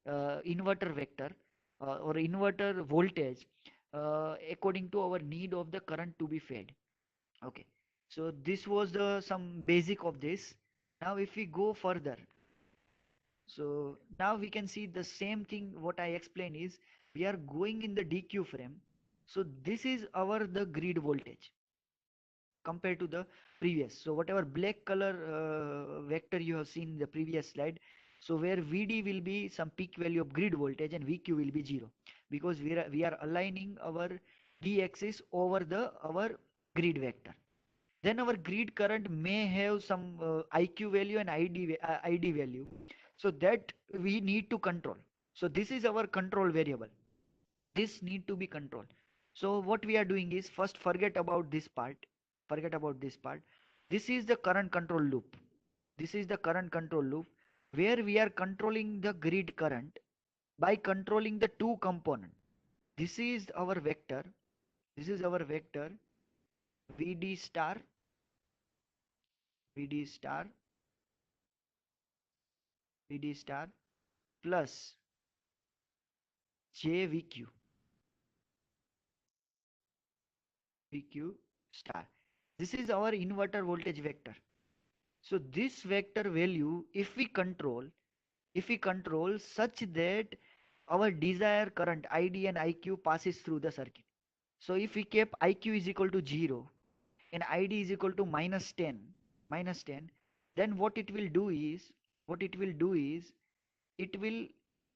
inverter vector or inverter voltage according to our need of the current to be fed. Okay, so this was the some basic of this. Now if we go further, so now we can see the same thing what I explained is we are going in the DQ frame. So this is our the grid voltage compared to the previous. So whatever black color vector you have seen in the previous slide, so where VD will be some peak value of grid voltage and VQ will be 0, because we are aligning our D axis over the our grid vector. Then our grid current may have some IQ value and ID value, so that we need to control. So this is our control variable. This need to be controlled. So what we are doing is, first forget about this part. Forget about this part. This is the current control loop. This is the current control loop where we are controlling the grid current by controlling the two component. This is our vector. This is our vector VD star, VD star, VD star plus JVQ, VQ star. This is our inverter voltage vector. So this vector value, if we control such that our desired current ID and IQ passes through the circuit. So if we keep IQ is equal to 0 and ID is equal to minus 10, then what it will do is, it will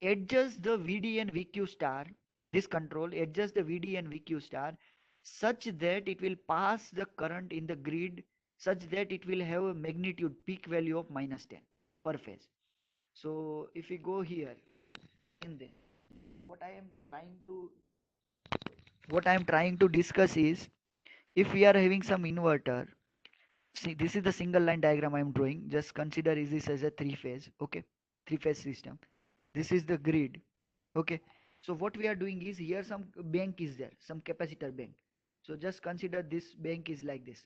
adjust the VD and VQ star, this control adjust the VD and VQ star such that it will pass the current in the grid such that it will have a magnitude peak value of minus 10 per phase. So if we go here in this, what I am trying to discuss is, if we are having some inverter, see this is the single line diagram I am drawing. Just consider is this as a three phase, okay, three phase system. This is the grid, okay. So what we are doing is, here some bank is there, some capacitor bank. So just consider this bank is like this.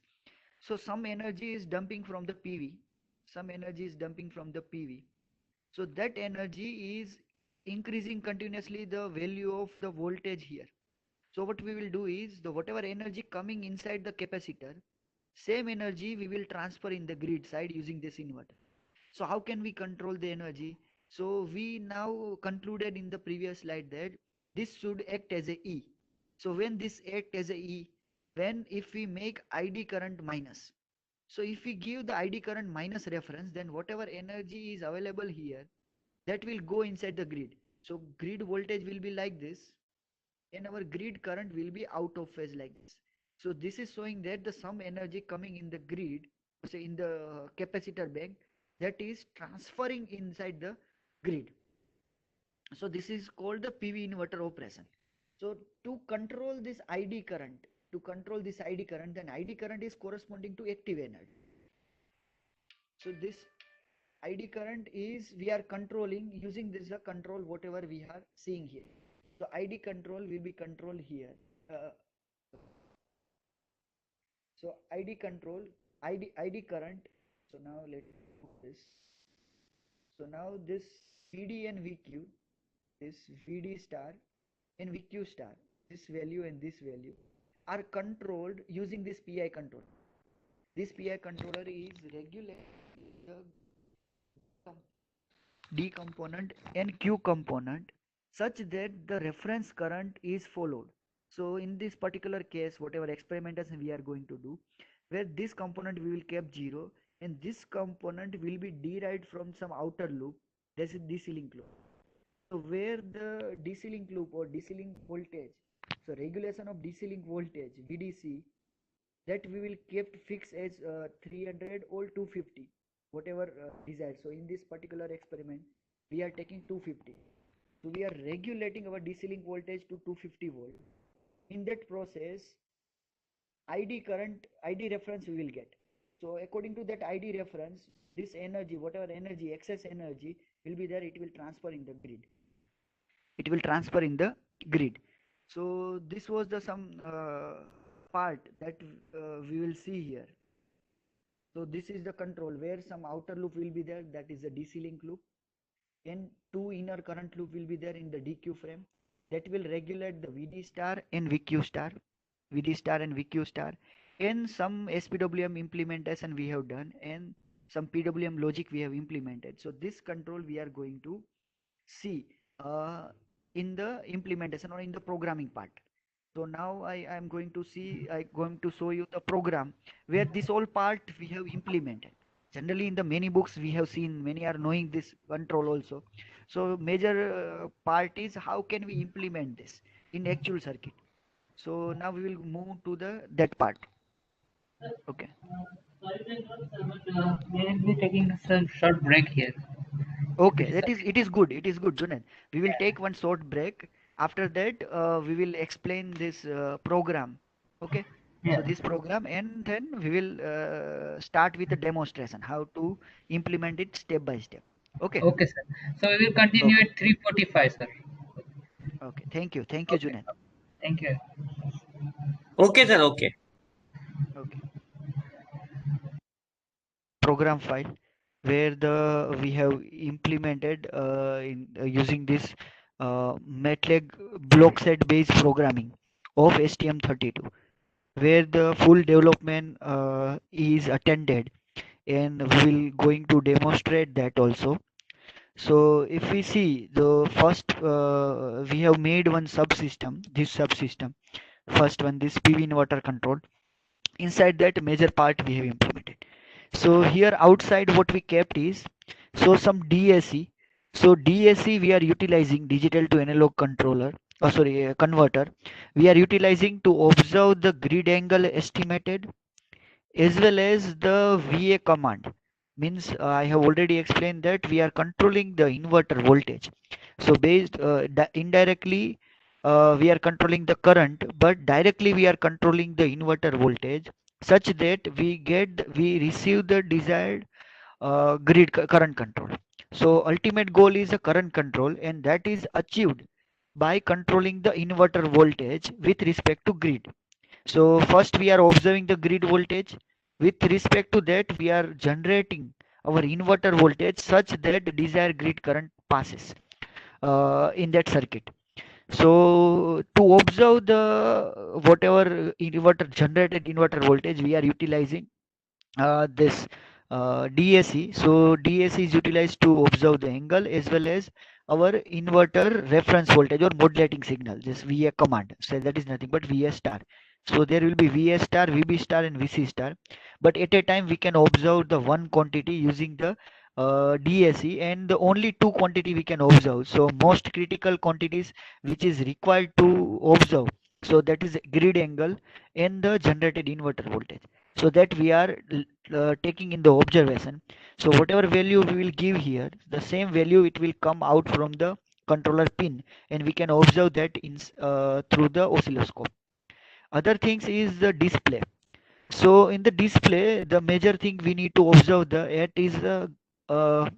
So some energy is dumping from the PV, some energy is dumping from the PV. So that energy is increasing continuously the value of the voltage here. So what we will do is the whatever energy coming inside the capacitor, same energy we will transfer in the grid side using this inverter. So how can we control the energy? So we now concluded in the previous slide that this should act as a E. So when this act as a E, when if we make ID current minus, so if we give the ID current minus reference, then whatever energy is available here, that will go inside the grid. So grid voltage will be like this, and our grid current will be out of phase like this. So this is showing that the some energy coming in the grid, say in the capacitor bank, that is transferring inside the grid. So this is called the PV inverter operation. So to control this ID current, then ID current is corresponding to active energy. So this ID current is we are controlling using this the control whatever we are seeing here. So ID control will be controlled here. Uh, so ID control, ID current. So now let's put this. So now this VD and VQ, this VD star and VQ star, this value and this value are controlled using this PI control. This PI controller is regulating the D component and Q component such that the reference current is followed. So in this particular case, whatever experimentation we are going to do, where this component we will keep 0 and this component will be derived from some outer loop, this is DC link loop. So where the DC link loop or DC link voltage, so regulation of DC link voltage VDC, that we will keep fixed as 300 or 250 whatever desired. So in this particular experiment we are taking 250, so we are regulating our DC link voltage to 250 volt. In that process ID current, ID reference we will get. So according to that ID reference, this energy, whatever energy, excess energy will be there, it will transfer in the grid, it will transfer in the grid. So this was the some part that we will see here. So this is the control where some outer loop will be there, that is the DC link loop, and two inner current loop will be there in the DQ frame that will regulate the VD star and VQ star, VD star and VQ star, and some SPWM implementation we have done and some PWM logic we have implemented. So this control we are going to see in the implementation or in the programming part. So now I am going to show you the program where this all part we have implemented. Generally in the many books we have seen, many are knowing this control also. So major part is how can we implement this in actual circuit. So now we will move to the that part. Okay.
Sorry to interrupt, sir, but we will be taking a short break here.
Okay, that is, it is good. It is good, Junaid. We will take one short break. After that, we will explain this program. Okay. So
Yeah.
this program, and then we will start with the demonstration, how to implement it step by step. Okay.
Okay, sir. So we will continue
Okay.
at 3:45, sir.
Okay. Thank you. Thank you,
Okay.
Junaid.
Thank you.
Okay, sir. Okay.
Okay. Program file where the we have implemented in using this MATLAB block set based programming of STM32, where the full development is attended, and we will going to demonstrate that also. So if we see the first, we have made one subsystem, this subsystem, first one, this PV inverter control. Inside that major part we have implemented. So here outside what we kept is, so some DAC. So DAC we are utilizing, digital to analog controller, oh sorry, converter. We are utilizing to observe the grid angle estimated as well as the VA command. Means I have already explained that we are controlling the inverter voltage. So based indirectly we are controlling the current, but directly we are controlling the inverter voltage such that we receive the desired current control. So ultimate goal is a current control, and that is achieved by controlling the inverter voltage with respect to grid. So first we are observing the grid voltage. With respect to that, we are generating our inverter voltage such that desired grid current passes in that circuit. So to observe the whatever inverter generated inverter voltage, we are utilizing this DAC. So DAC is utilized to observe the angle as well as our inverter reference voltage or modulating signal, just VA command. So that is nothing but VA star. So there will be VA star, VB star and VC star. But at a time we can observe the one quantity using the DAC, and the only two quantity we can observe. So most critical quantities which is required to observe. So that is grid angle and the generated inverter voltage. So that we are taking in the observation. So whatever value we will give here, the same value it will come out from the controller pin, and we can observe that through the oscilloscope. Other things is the display. So in the display, the major thing we need to observe the it is uh,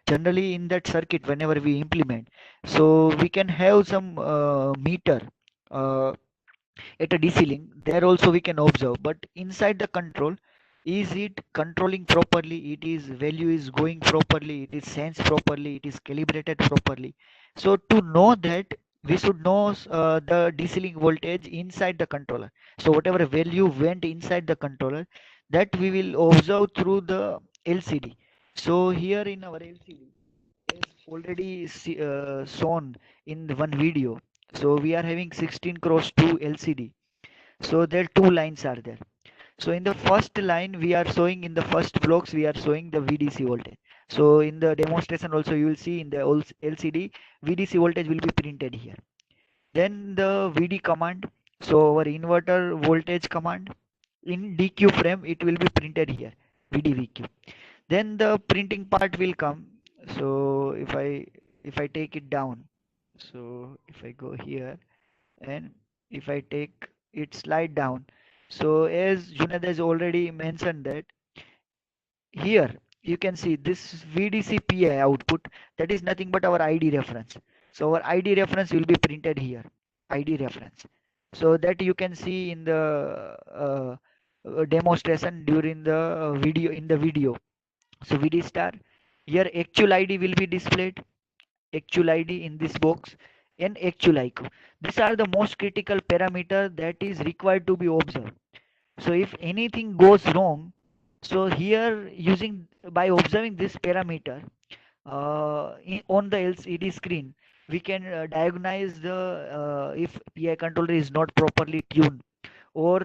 generally in that circuit whenever we implement. So we can have some meter. Uh, at a DC link, there also we can observe, but inside the control, is it controlling properly, it is value is going properly, it is sensed properly, it is calibrated properly. So to know that, we should know the DC link voltage inside the controller. So whatever value went inside the controller, that we will observe through the LCD. So here in our LCD is already shown in the one video. So we are having 16 cross 2 LCD. So there two lines are there. So in the first line we are showing, in the first blocks we are showing the VDC voltage. So in the demonstration also you will see in the LCD VDC voltage will be printed here. Then the VD command, so our inverter voltage command in DQ frame it will be printed here, VDVQ. Then the printing part will come. So if I take it down, so if I go here and if I take it slide down, so as Junaid has already mentioned that here you can see this VDC PI output, that is nothing but our ID reference. So our ID reference will be printed here, ID reference. So that you can see in the demonstration during the video, in the video. So VD star, here actual ID will be displayed, actual ID in this box, and actual IQ. These are the most critical parameter that is required to be observed. So if anything goes wrong, so here using by observing this parameter on the LCD screen, we can diagnose the if PI controller is not properly tuned, or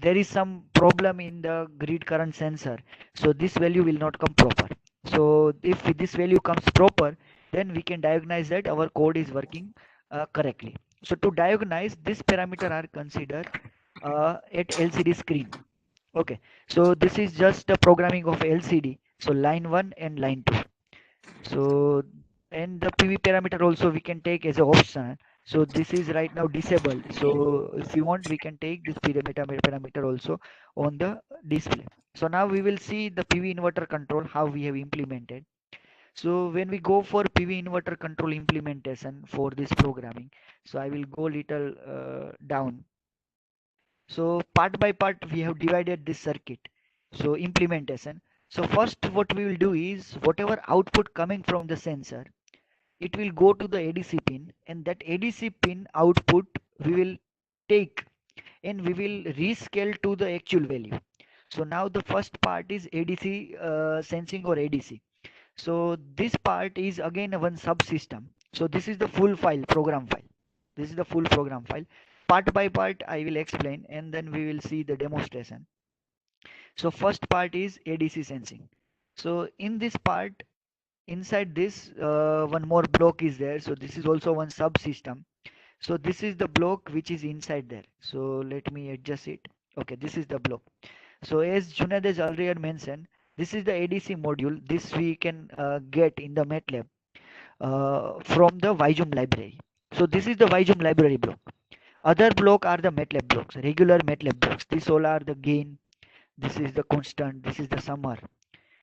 there is some problem in the grid current sensor, so this value will not come proper. So if this value comes proper, then we can diagnose that our code is working correctly. So to diagnose, this parameter are considered at LCD screen. Okay, so this is just the programming of LCD, so line 1 and line 2. So and the PV parameter also we can take as an option. So this is right now disabled. So if you want, we can take this parameter also on the display. So now we will see the PV inverter control, how we have implemented. So when we go for PV inverter control implementation for this programming, so I will go little down. So part by part we have divided this circuit. So implementation. So first what we will do is whatever output coming from the sensor, it will go to the ADC pin, and that ADC pin output we will take and we will rescale to the actual value. So now the first part is ADC sensing or ADC. So this part is again one subsystem. So this is the full file, program file. This is the full program file. Part by part I will explain, and then we will see the demonstration. So first part is ADC sensing. So in this part, inside this one more block is there. So this is also one subsystem. So this is the block which is inside there. So let me adjust it. Okay, this is the block. So as Junaid has already mentioned, this is the ADC module. This we can get in the MATLAB from the Vizum library. So this is the Vizum library block. Other block are the MATLAB blocks, regular MATLAB blocks. These all are the gain. This is the constant. This is the summer.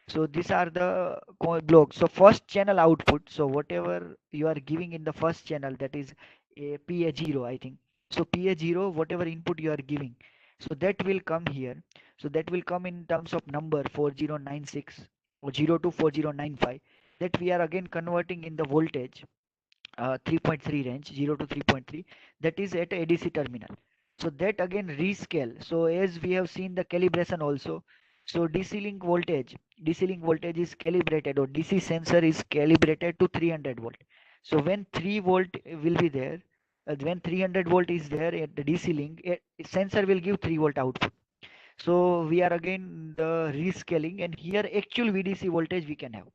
So these are the blocks. So first channel output, so whatever you are giving in the first channel, that is a PA0 I think. So PA0, whatever input you are giving, so that will come here. So that will come in terms of number 4096 or 0 to 4095, that we are again converting in the voltage 3.3 range, 0 to 3.3, that is at ADC terminal. So that again rescale. So as we have seen the calibration also, so DC link voltage is calibrated, or DC sensor is calibrated to 300 volt. So when 3 volt will be there, when 300 volt is there at the DC link, sensor will give 3 volt output. So we are again the rescaling, and here actual VDC voltage we can have.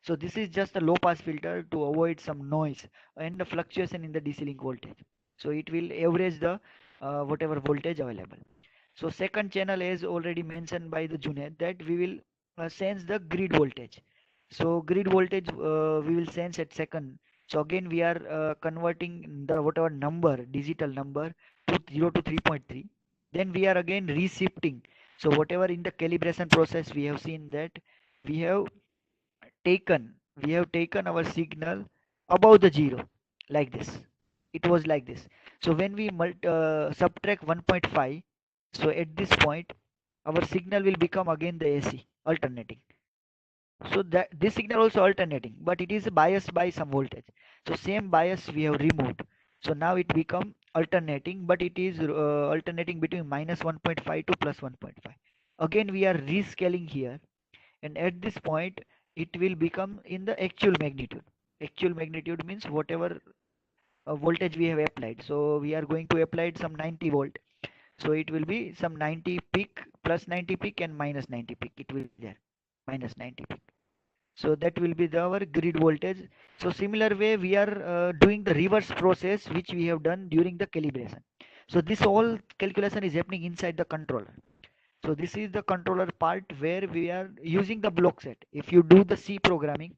So this is just a low pass filter to avoid some noise and the fluctuation in the DC link voltage. So it will average the whatever voltage available. So second channel, as already mentioned by the Junaid, that we will sense the grid voltage. So grid voltage we will sense at second. So again we are converting the whatever number, digital number, to 0 to 3.3. Then we are again reshifting. So whatever in the calibration process we have seen that we have taken we have taken our signal above the zero, like this. It was like this. So when we subtract 1.5, so at this point our signal will become again the AC alternating. So that this signal also alternating, but it is biased by some voltage. So same bias we have removed. So now it become alternating, but it is alternating between minus 1.5 to plus 1.5. Again we are rescaling here, and at this point it will become in the actual magnitude. Actual magnitude means whatever voltage we have applied. So we are going to apply some 90 volt. So it will be some 90 peak, plus 90 peak, and minus 90 peak. It will be there, minus 90 peak. So that will be our grid voltage. So similar way we are doing the reverse process which we have done during the calibration. So this whole calculation is happening inside the controller. So this is the controller part where we are using the block set. If you do the C programming,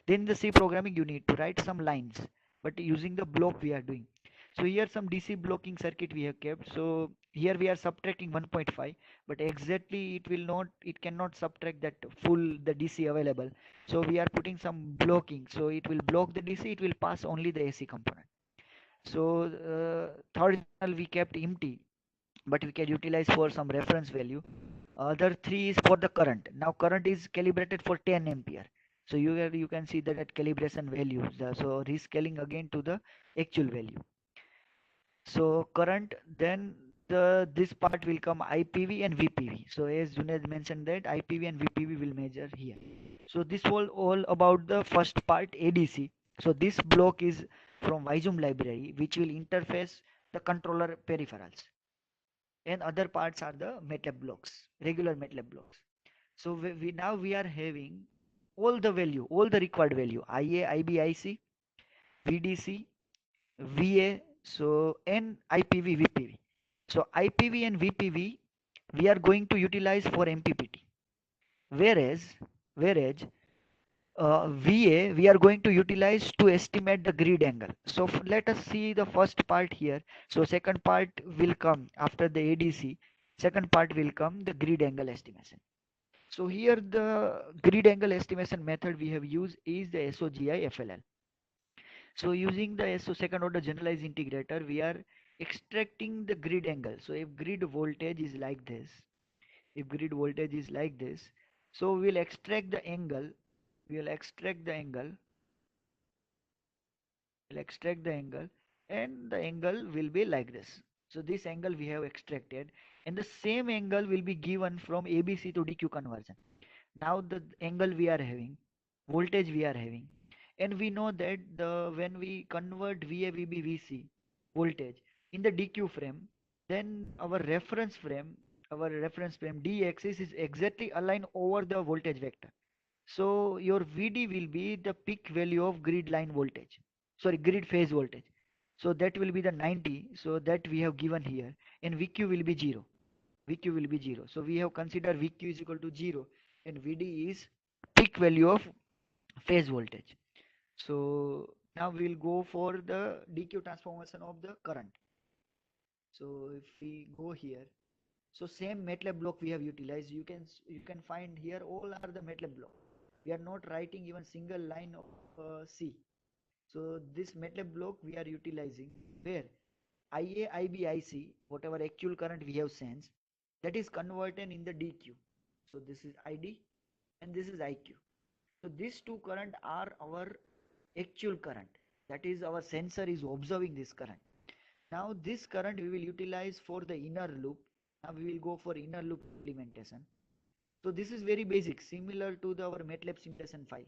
then in the C programming you need to write some lines, but using the block we are doing. So here some DC blocking circuit we have kept. So here we are subtracting 1.5, but exactly it will not, it cannot subtract that full the DC available. So we are putting some blocking. So it will block the DC, it will pass only the AC component. So third channel we kept empty, but we can utilize for some reference value. Other three is for the current. Now current is calibrated for 10 ampere. So you can see that at calibration values. So rescaling again to the actual value. So current, then this part will come IPV and VPV. So as Junaid mentioned that IPV and VPV will measure here. So this was all about the first part, ADC. So this block is from Visum library, which will interface the controller peripherals, and other parts are the MATLAB blocks, regular MATLAB blocks. So we now we are having all the value, all the required value, IA, IB, IC, VDC, VA, so and IPV, VPV. So IPV and VPV we are going to utilize for MPPT, whereas VA we are going to utilize to estimate the grid angle. So let us see the first part here. So second part will come after the ADC. Second part will come the grid angle estimation. So here the grid angle estimation method we have used is the SOGI FLL. So using the SO second order generalized integrator, we are extracting the grid angle. So if grid voltage is like this, if grid voltage is like this, so we'll extract the angle, we'll extract the angle, we'll extract the angle, and the angle will be like this. So this angle we have extracted, and the same angle will be given from ABC to DQ conversion. Now the angle we are having, voltage we are having, and we know that the when we convert VA, VB, VC voltage in the DQ frame, then our reference frame D axis is exactly aligned over the voltage vector. So your VD will be the peak value of grid line voltage, sorry, grid phase voltage. So that will be the 90. So that we have given here, and VQ will be 0. VQ will be 0. So we have considered VQ is equal to 0, and VD is peak value of phase voltage. So now we will go for the DQ transformation of the current. So if we go here, so same MATLAB block we have utilized. You can find here all are the MATLAB block. We are not writing even single line of C. So this MATLAB block we are utilizing where IA, IB, IC, whatever actual current we have sensed, that is converted in the DQ. So this is ID and this is IQ. So these two current are our actual current. That is, our sensor is observing this current. Now this current we will utilize for the inner loop. Now we will go for inner loop implementation. So this is very basic, similar to our MATLAB simulation file.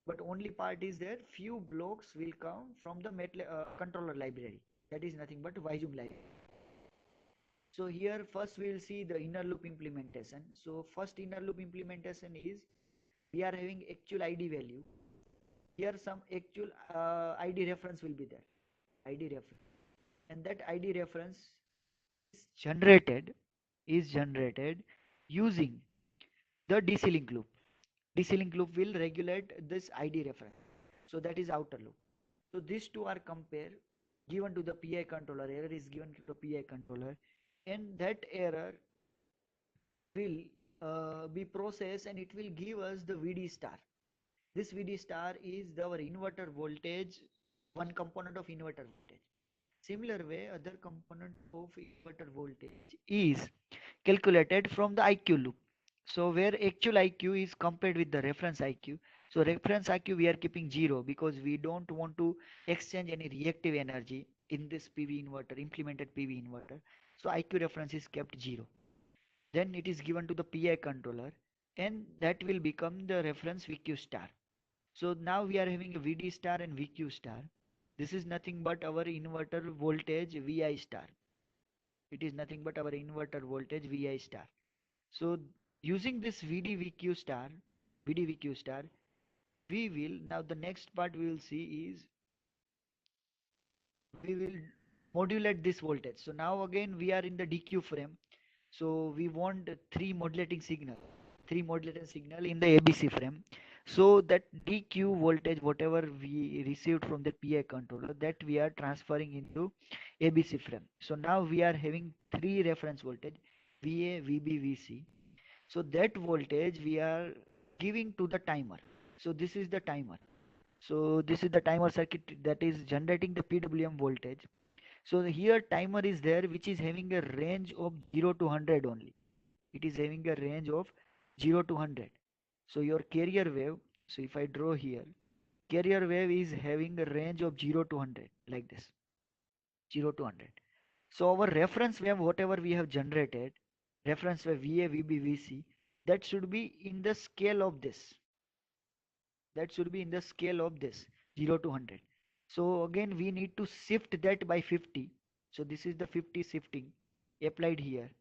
But only part is there, few blocks will come from the MATLAB controller library. That is nothing but PhasIII library. So here first we will see the inner loop implementation. So first inner loop implementation is, we are having actual ID value. Here some actual ID reference will be there. ID reference. And that ID reference is generated using the DC link loop. DC link loop will regulate this ID reference. So that is outer loop. So these two are compared, given to the PI controller. Error is given to the PI controller, and that error will be processed and it will give us the VD star. This VD star is our inverter voltage, one component of inverter voltage. Similar way, other component of inverter voltage is calculated from the IQ loop. So where actual IQ is compared with the reference IQ. So reference IQ we are keeping 0 because we don't want to exchange any reactive energy in this PV inverter, implemented PV inverter. So IQ reference is kept 0. Then it is given to the PI controller and that will become the reference VQ star. So now we are having a VD star and VQ star. This is nothing but our inverter voltage VI star. It is nothing but our inverter voltage VI star. So using this VDVQ star, VDVQ star, we will, now the next part we will see is, we will modulate this voltage. So now again we are in the DQ frame. So we want three modulating signal in the ABC frame. So that DQ voltage, whatever we received from the PI controller, that we are transferring into ABC frame. So now we are having three reference voltage, VA, VB, VC. So that voltage we are giving to the timer. So this is the timer. So this is the timer circuit that is generating the PWM voltage. So here timer is there, which is having a range of 0 to 100 only. It is having a range of 0 to 100. So your carrier wave, so if I draw here, carrier wave is having a range of 0 to 100 like this, 0 to 100. So our reference wave, whatever we have generated, reference wave VA, VB, VC, that should be in the scale of this. That should be in the scale of this 0 to 100. So again we need to shift that by 50. So this is the 50 shifting applied here,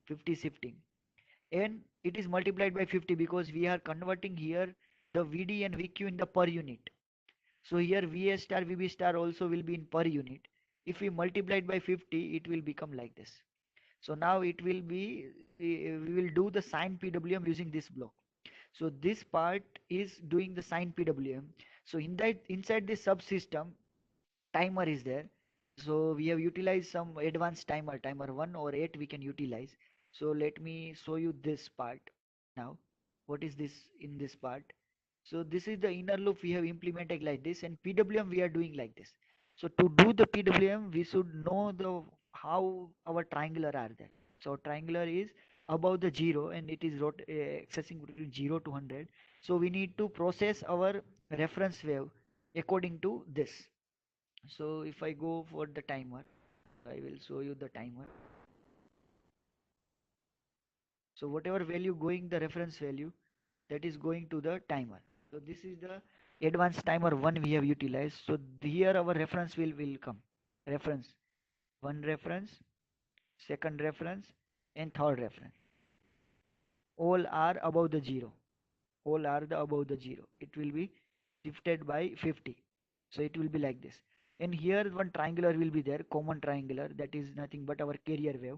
50 shifting, and it is multiplied by 50 because we are converting here the VD and VQ in the per unit. So here VA star VB star also will be in per unit. If we multiply it by 50, it will become like this. So now it will be, we will do the sine PWM using this block. So this part is doing the sine PWM. So in that, inside this subsystem, timer is there. So we have utilized some advanced timer 1 or 8 we can utilize. So let me show you this part now. What is this in this part? So this is the inner loop we have implemented like this, and PWM we are doing like this. So to do the PWM, we should know the how our triangular are there. So triangular is above the 0 and it is accessing between 0 to 100. So we need to process our reference wave according to this. So if I go for the timer, I will show you the timer. So whatever value going, the reference value, that is going to the timer. So this is the advanced timer 1 we have utilized. So here our reference will come. Reference, one reference, second reference, and third reference. All are above the 0. All are the above the 0. It will be shifted by 50. So it will be like this. And here one triangular will be there, common triangular, that is nothing but our carrier wave.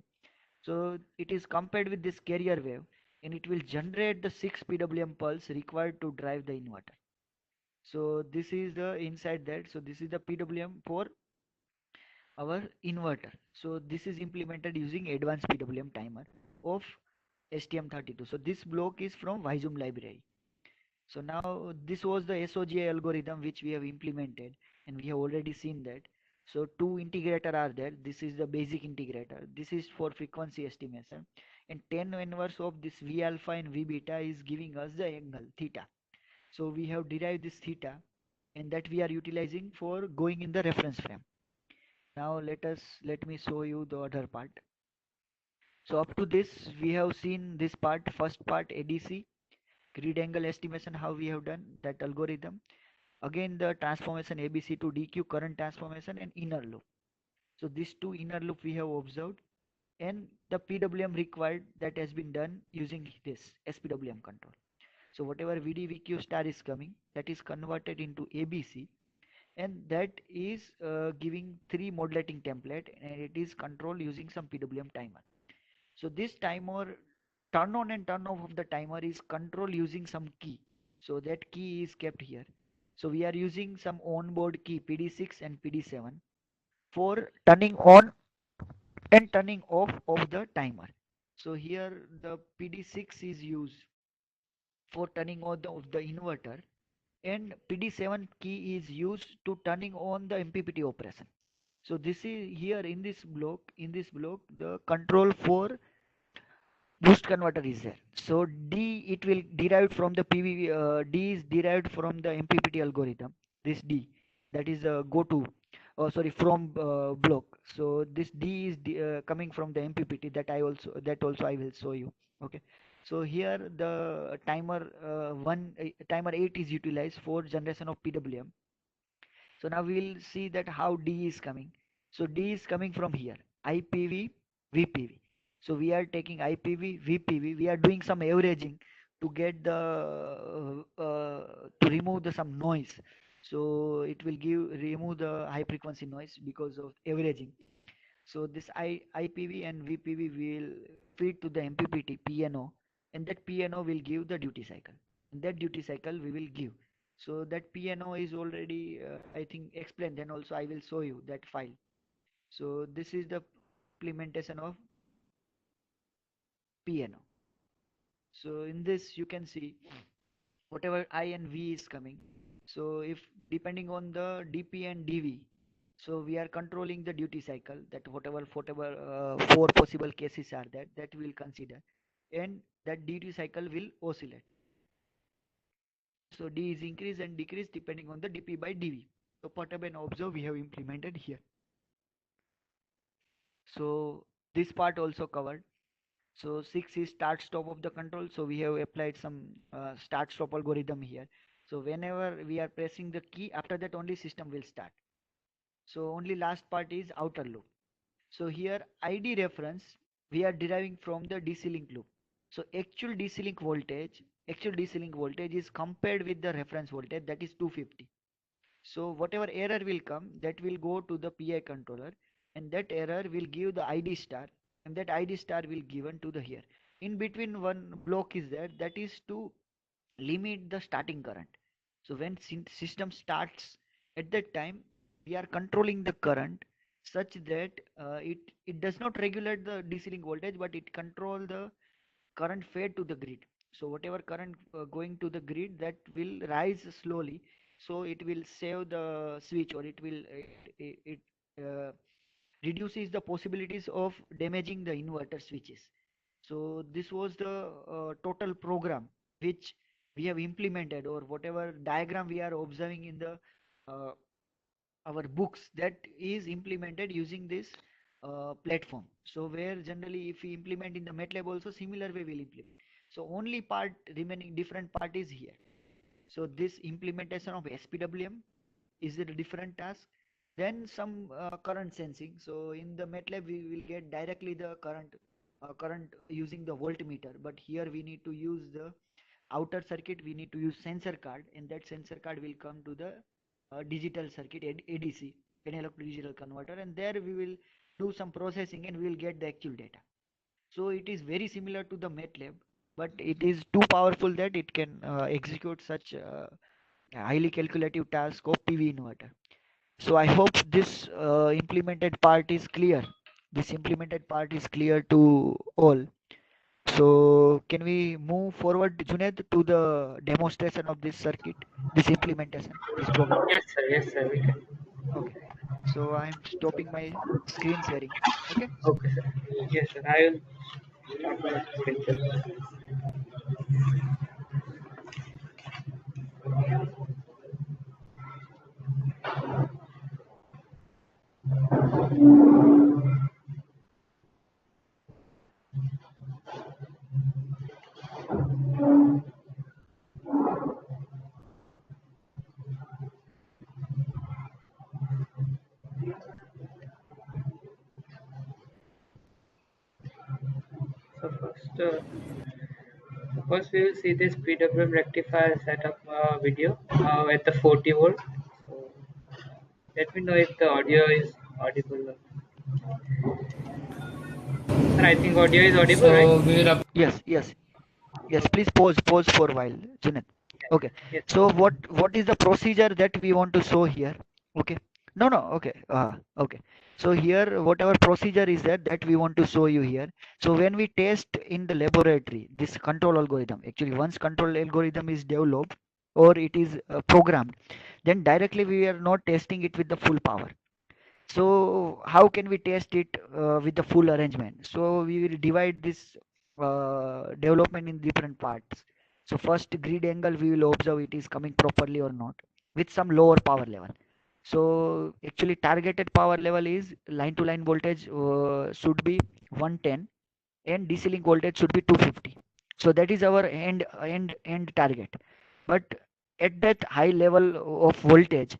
So it is compared with this carrier wave and it will generate the 6 PWM pulse required to drive the inverter. So this is the inside that. So this is the PWM for our inverter. So this is implemented using advanced PWM timer of STM32. So this block is from PhasIII library. So now this was the SOGI algorithm which we have implemented and we have already seen that. So two integrator are there. This is the basic integrator. This is for frequency estimation, and 10 inverse of this V alpha and V beta is giving us the angle theta. So we have derived this theta and that we are utilizing for going in the reference frame. Now let me show you the other part. So up to this, we have seen this part, first part, ADC, grid angle estimation, how we have done that algorithm. Again, the transformation ABC to DQ, current transformation, and inner loop. So these two inner loop we have observed, and the PWM required that has been done using this SPWM control. So whatever VDVQ star is coming, that is converted into ABC, and that is giving three modulating template, and it is controlled using some PWM timer. So this timer, turn on and turn off of the timer is controlled using some key. So that key is kept here. So we are using some onboard key PD6 and PD7 for turning on and turning off of the timer. So here the PD6 is used for turning on the inverter, and PD7 key is used to turning on the MPPT operation. So this is here in this block, the control for boost converter is there. So D, it will derived from the PV, D is derived from the MPPT algorithm. This D, that is go to, oh sorry, from block. So this D is coming from the MPPT, that also I will show you. Okay. So here the timer 8 is utilized for generation of PWM. So now we will see that how D is coming. So D is coming from here, IPV, VPV. So we are taking IPV, VPV. We are doing some averaging to get to remove some noise. So it will remove the high frequency noise because of averaging. So this IPV and VPV will feed to the MPPT PNO, and that PNO will give the duty cycle. And that duty cycle we will give. So that PNO is already, I think, explained. Then also I will show you that file. So this is the implementation of PNO. So in this you can see whatever I and V is coming. So if depending on the DP and DV, so we are controlling the duty cycle, that whatever four possible cases are that we will consider, and that duty cycle will oscillate. So D is increase and decrease depending on the DP by DV. So perturb and observe we have implemented here. So this part also covered. So 6 is start stop of the control. So we have applied some start stop algorithm here. So whenever we are pressing the key, after that only system will start. So only last part is outer loop. So here ID reference we are deriving from the DC link loop. So actual DC link voltage is compared with the reference voltage, that is 250. So whatever error will come, that will go to the PI controller, and that error will give the ID star, and that ID star will given to the here. In between one block is there, that is to limit the starting current. So when system starts, at that time we are controlling the current such that it does not regulate the DC link voltage, but it control the current fed to the grid. So whatever current going to the grid, that will rise slowly, so it will save the switch, or it uh, reduces the possibilities of damaging the inverter switches. So this was the total program which we have implemented, or whatever diagram we are observing in the uh, our books, that is implemented using this platform. So where generally if we implement in the MATLAB also, similar way we'll implement. So only part remaining different part is here. So this implementation of SPWM is a different task. Then some current sensing. So in the MATLAB we will get directly the current using the voltmeter, but here we need to use the outer circuit, we need to use sensor card, and that sensor card will come to the digital circuit, ADC, analog to digital converter, and there we will do some processing and we will get the actual data. So it is very similar to the MATLAB, but it is too powerful that it can execute such highly calculative task of PV inverter. So I hope this implemented part is clear. This implemented part is clear to all. So can we move forward, Junaid, to the demonstration of this circuit, this implementation, this program?
Yes, sir. Yes, sir. We can.
Okay. So I'm stopping my screen sharing. Okay.
Okay, sir. Yes, sir. I will start my screen share. So first we will see this PWM rectifier setup video at the 40 volt. So let me know if the audio is audible. Sir, I think audio is audible, right?
So we will
Yes, yes, yes. Please pause for a while, Junaid. Okay.
Yes.
So what is the procedure that we want to show here? Okay. No, no. Okay. Okay. So here, whatever procedure is that we want to show you here. So when we test in the laboratory, this control algorithm, actually once control algorithm is developed or it is programmed, then directly we are not testing it with the full power. So how can we test it with the full arrangement? So we will divide this development in different parts. So first grid angle we will observe it is coming properly or not with some lower power level. So actually targeted power level is line to line voltage should be 110 and DC link voltage should be 250. So that is our end target. But at that high level of voltage,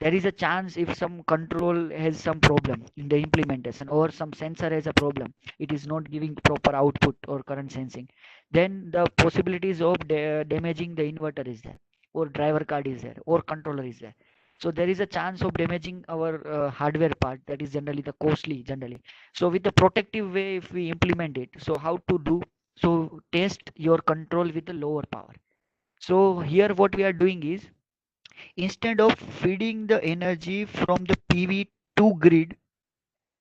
there is a chance if some control has some problem in the implementation or some sensor has a problem, it is not giving proper output or current sensing, then the possibilities of damaging the inverter is there, or driver card is there, or controller is there. So there is a chance of damaging our hardware part, that is generally the costly generally. So with the protective way if we implement it, so how to do? So test your control with the lower power. So here what we are doing is, instead of feeding the energy from the PV to grid,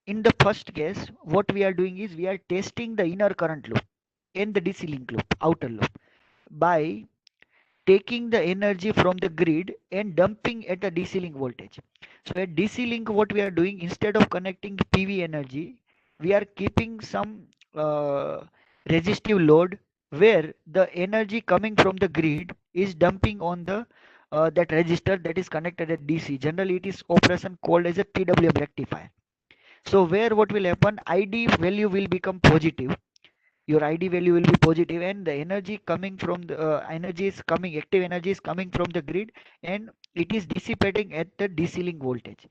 in the first case, what we are doing is we are testing the inner current loop and the DC link loop, outer loop, by taking the energy from the grid and dumping at the DC link voltage. So at DC link, what we are doing, instead of connecting PV energy, we are keeping some resistive load where the energy coming from the grid is dumping on the that resistor that is connected at DC. Generally, it is operation called as a PWM rectifier. So where what will happen, ID value will become positive, your ID value will be positive, and the energy coming from the active energy is coming from the grid, and it is dissipating at the DC link voltage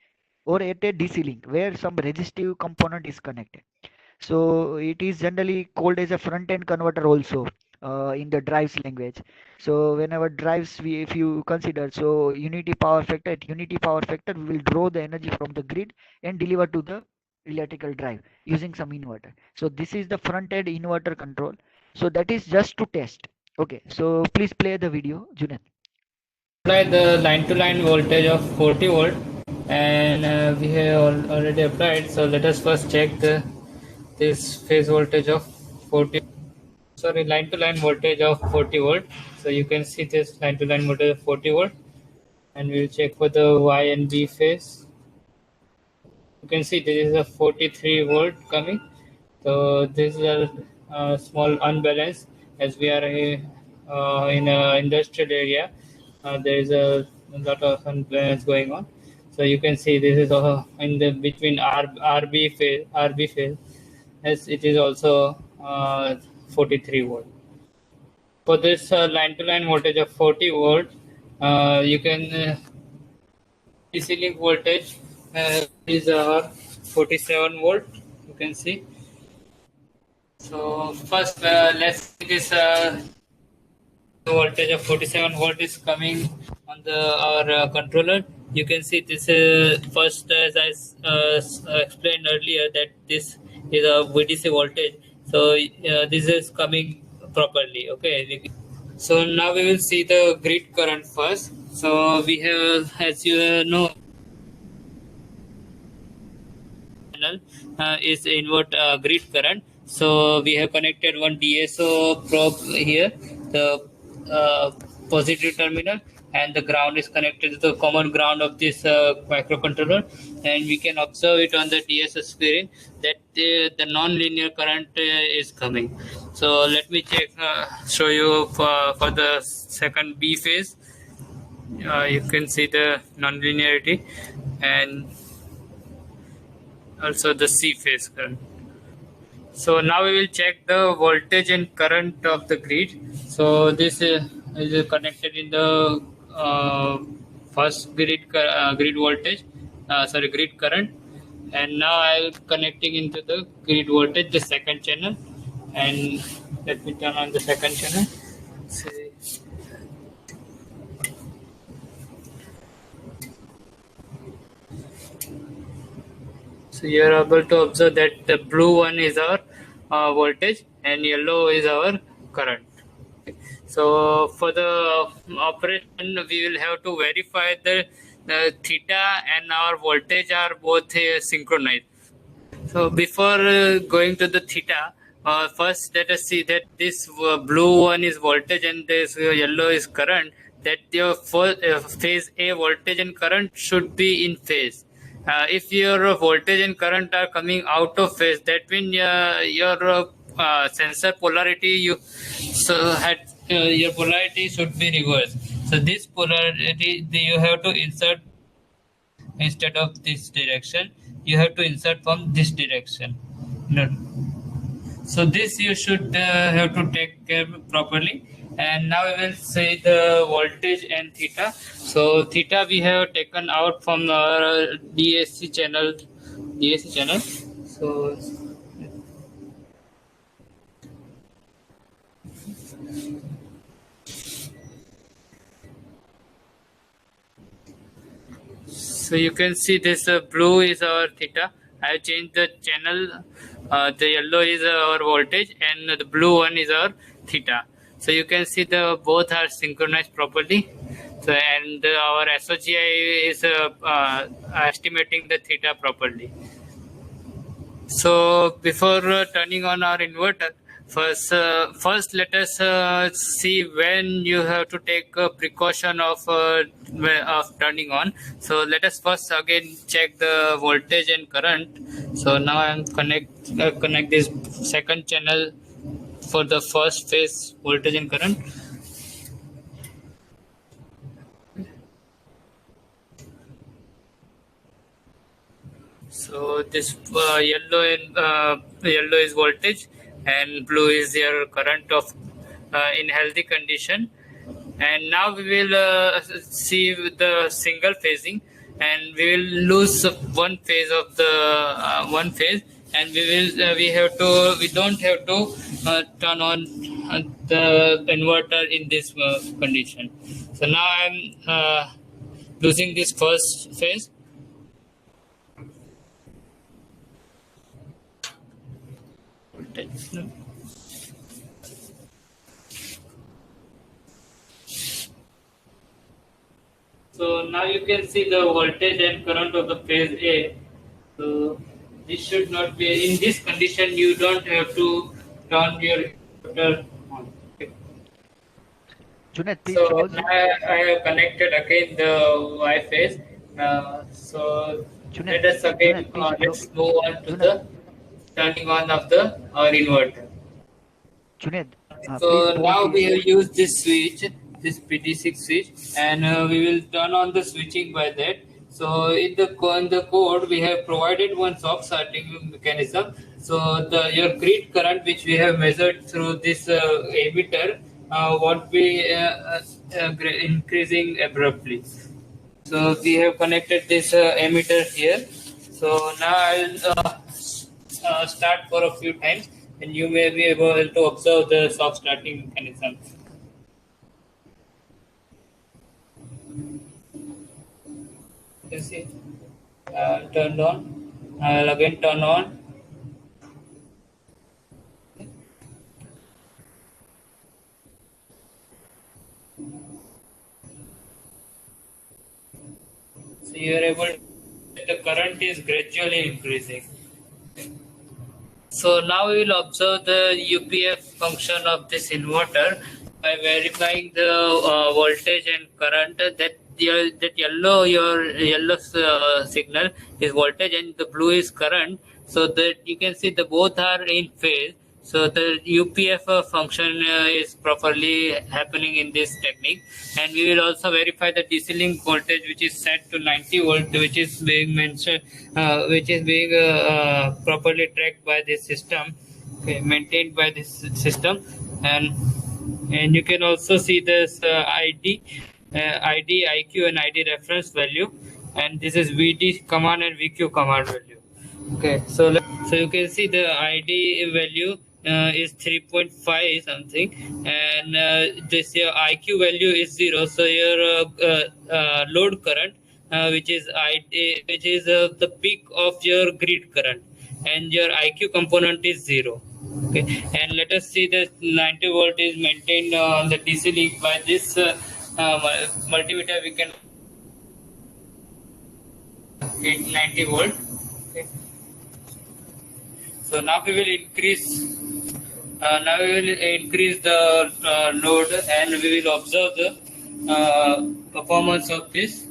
or at a DC link where some resistive component is connected. So it is generally called as a front end converter also in the drives language. So whenever drives, if you consider, so unity power factor, at unity power factor we will draw the energy from the grid and deliver to the electrical drive using some inverter. So this is the front end inverter control. So that is just to test. Okay, so please play the video, Junaid.
apply the line to line voltage of 40 volt, and we have already applied. So let us first check this phase voltage of 40, sorry, line to line voltage of 40 volt. So you can see this line to line voltage of 40 volt, and we will check for the Y and B phase. You can see this is a 43 volt coming. So this is a small unbalance, as we are in an industrial area. There is a lot of unbalance going on. So you can see this is in the between RB phase, as it is also 43 volt. For this line to line voltage of 40 volt, you can DC link voltage is 47 volt. You can see. So first, let's see this voltage of 47 volt is coming on the our controller. You can see this first, as I explained earlier, that this is a VDC voltage. So this is coming properly. Okay. So now we will see the grid current first. So we have, as you know, panel is invert grid current. So we have connected one DSO probe here, the positive terminal, and the ground is connected to the common ground of this microcontroller, and we can observe it on the DSO screen that the non-linear current is coming. So let me show you for the second B phase. You can see the non-linearity, and also the C phase current. So now we will check the voltage and current of the grid. So this is connected in the first grid voltage, grid current, and now I am connecting into the grid voltage, the second channel, and let me turn on the second channel. See. So you are able to observe that the blue one is our voltage and yellow is our current. So for the operation, we will have to verify the theta and our voltage are both synchronized. So before going to the theta, first let us see that this blue one is voltage and this yellow is current. That your phase A voltage and current should be in phase. If your voltage and current are coming out of phase, that means your sensor polarity your polarity should be reversed. So this polarity you have to insert. Instead of this direction, you have to insert from this direction. No. So this you should have to take care properly. And now we will say the voltage and theta. So theta we have taken out from our DAC channel. So So you can see this blue is our theta. I have changed the channel. The yellow is our voltage and the blue one is our theta. So you can see the both are synchronized properly. So and our SOGI is estimating the theta properly. So before turning on our inverter, first let us see when you have to take a precaution of turning on. So let us first again check the voltage and current. So now I am connect this second channel for the first phase voltage and current. So this yellow is voltage and blue is your current of in healthy condition. And now we will see the single phasing, and we will lose one phase of the one phase, and we don't have to turn on the inverter in this condition. So now I'm losing this first phase. So now you can see the voltage and current of the phase A. So this should not be in this condition. You don't have to turn your inverter on. Okay.
Junaid, please
So
pause.
now I have connected again the Y phase. So
Junaid,
let us again
Junaid, please
let's move on to
Junaid,
the turning on of the our inverter.
Junaid, please
So
pause
now we
this.
have used this switch, this PD6 switch, and we will turn on the switching by that. So in the code we have provided one shock starting mechanism. So your grid current which we have measured through this emitter won't be increasing abruptly. So we have connected this emitter here. So now I'll start for a few times, and you may be able to observe the soft starting mechanism. You see, turned on. I'll again turn on. So you are able. The current is gradually increasing. So now we will observe the UPF function of this inverter by verifying the voltage and current. That your yellow signal is voltage and the blue is current. So that you can see the both are in phase. So the UPF function is properly happening in this technique, and we will also verify the DC link voltage, which is set to 90 volt, which is being mentioned, which is being properly tracked by this system, okay, maintained by this system, and you can also see this ID, IQ, and ID reference value, and this is VD command and VQ command value. Okay, so you can see the ID value is 3.5 something, and this your IQ value is 0. So your load current, which is ID, which is the peak of your grid current, and your IQ component is 0. Okay, and let us see that 90 volt is maintained on the DC link by this multimeter. We can get 90 volt. Okay. So now we will increase. Now we will increase the load, and we will observe the performance of this.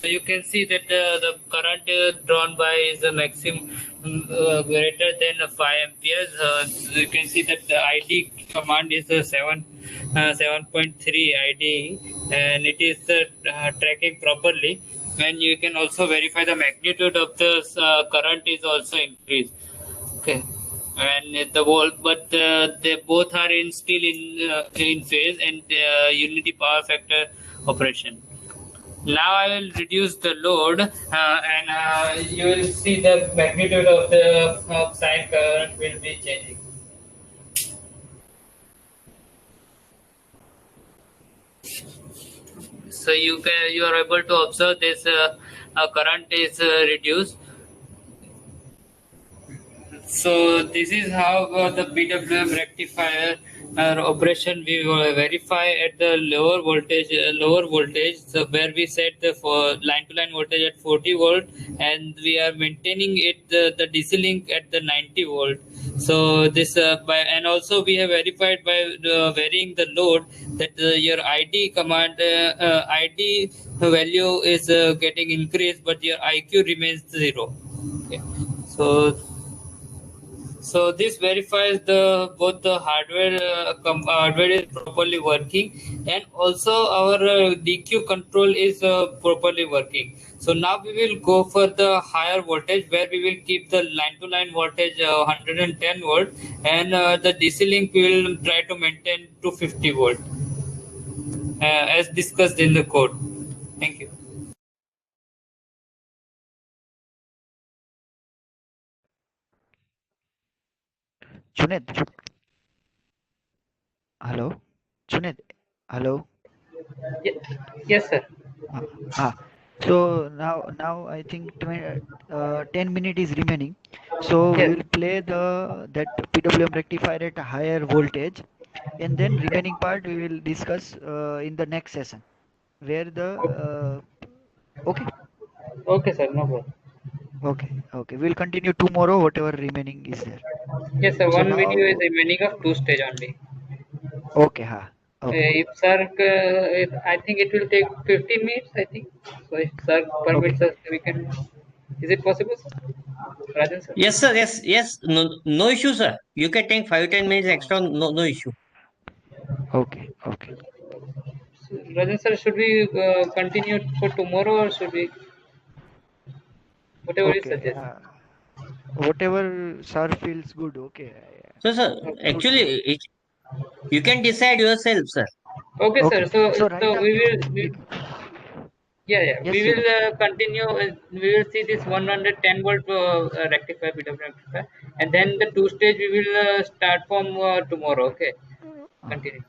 So you can see that the current drawn by is a maximum greater than 5 amperes. You can see that the ID command is 7.3 ID, and it is tracking properly. And you can also verify the magnitude of the current is also increased. Okay, and the volt, but they both are still in phase and unity power factor operation. Now I will reduce the load, and you will see the magnitude of the sine current will be changing. So you are able to observe this current is reduced. So this is how the PWM rectifier operation we will verify at the lower voltage, so where we set the line to line voltage at 40 volt, and we are maintaining it the DC link at the 90 volt. So this and also we have verified by varying the load that your ID command ID value is getting increased, but your IQ remains 0. Okay. So this verifies the both the hardware is properly working, and also our DQ control is properly working. So now we will go for the higher voltage, where we will keep the line to line voltage 110 volt, and the DC link we will try to maintain to 50 volt as discussed in the code. Thank you.
Junaid, hello, Junaid, hello.
Yes, sir.
Ah, ah. So now I think 10 minutes is remaining. So we
Yes.
will play that PWM rectifier at a higher voltage, and then remaining part we will discuss in the next session. Where the okay,
Okay, sir. No problem.
okay. We'll continue tomorrow, whatever remaining is there.
Yes, sir.
So
One video is
now,
remaining of two stage only.
okay, okay,
If sir, I think it will take 15 minutes. I think so. If sir
okay,
permits us, we can. Is it possible, sir? Rajan, sir.
Yes, sir. Yes. No issue, sir. You can take 5-10 minutes extra. No issue.
okay.
So, Rajan, sir, should we continue for tomorrow, or should we? Whatever you
Okay,
suggest.
whatever sir feels good. Okay,
So, sir,
Okay.
okay,
actually, you can decide yourself, sir.
Okay, sir.
okay. So
So
right now,
we will. Yeah. We
yes,
will
Junaid.
continue. We will see this 110 volt rectifier, PWM rectifier, and then the two stage we will start from tomorrow. Okay.
Uh,
Continue.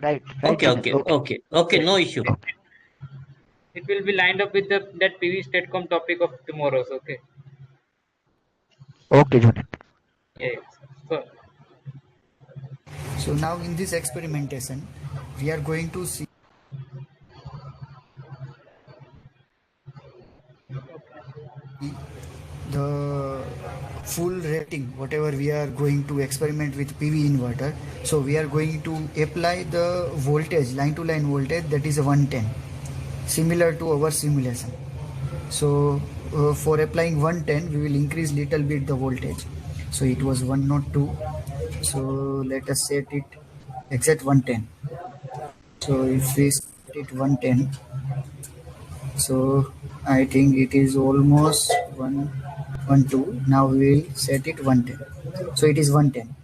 right,
Okay,
Junaid.
okay,
Okay,
okay, okay.
Yes.
No issue.
okay,
It will be lined up with the that PV Statcom topic of tomorrow's. Okay.
okay, Junaid.
Yeah. So,
So now in this experimentation, we are going to see the full rating, whatever we are going to experiment with PV inverter. So we are going to apply the voltage, line to line voltage, that is 110, similar to our simulation. So for applying 110, we will increase little bit the voltage. So it was 102. So let us set it exact 110. So if we set it 110, so I think it is almost 112. Now we will set it 110. So it is 110.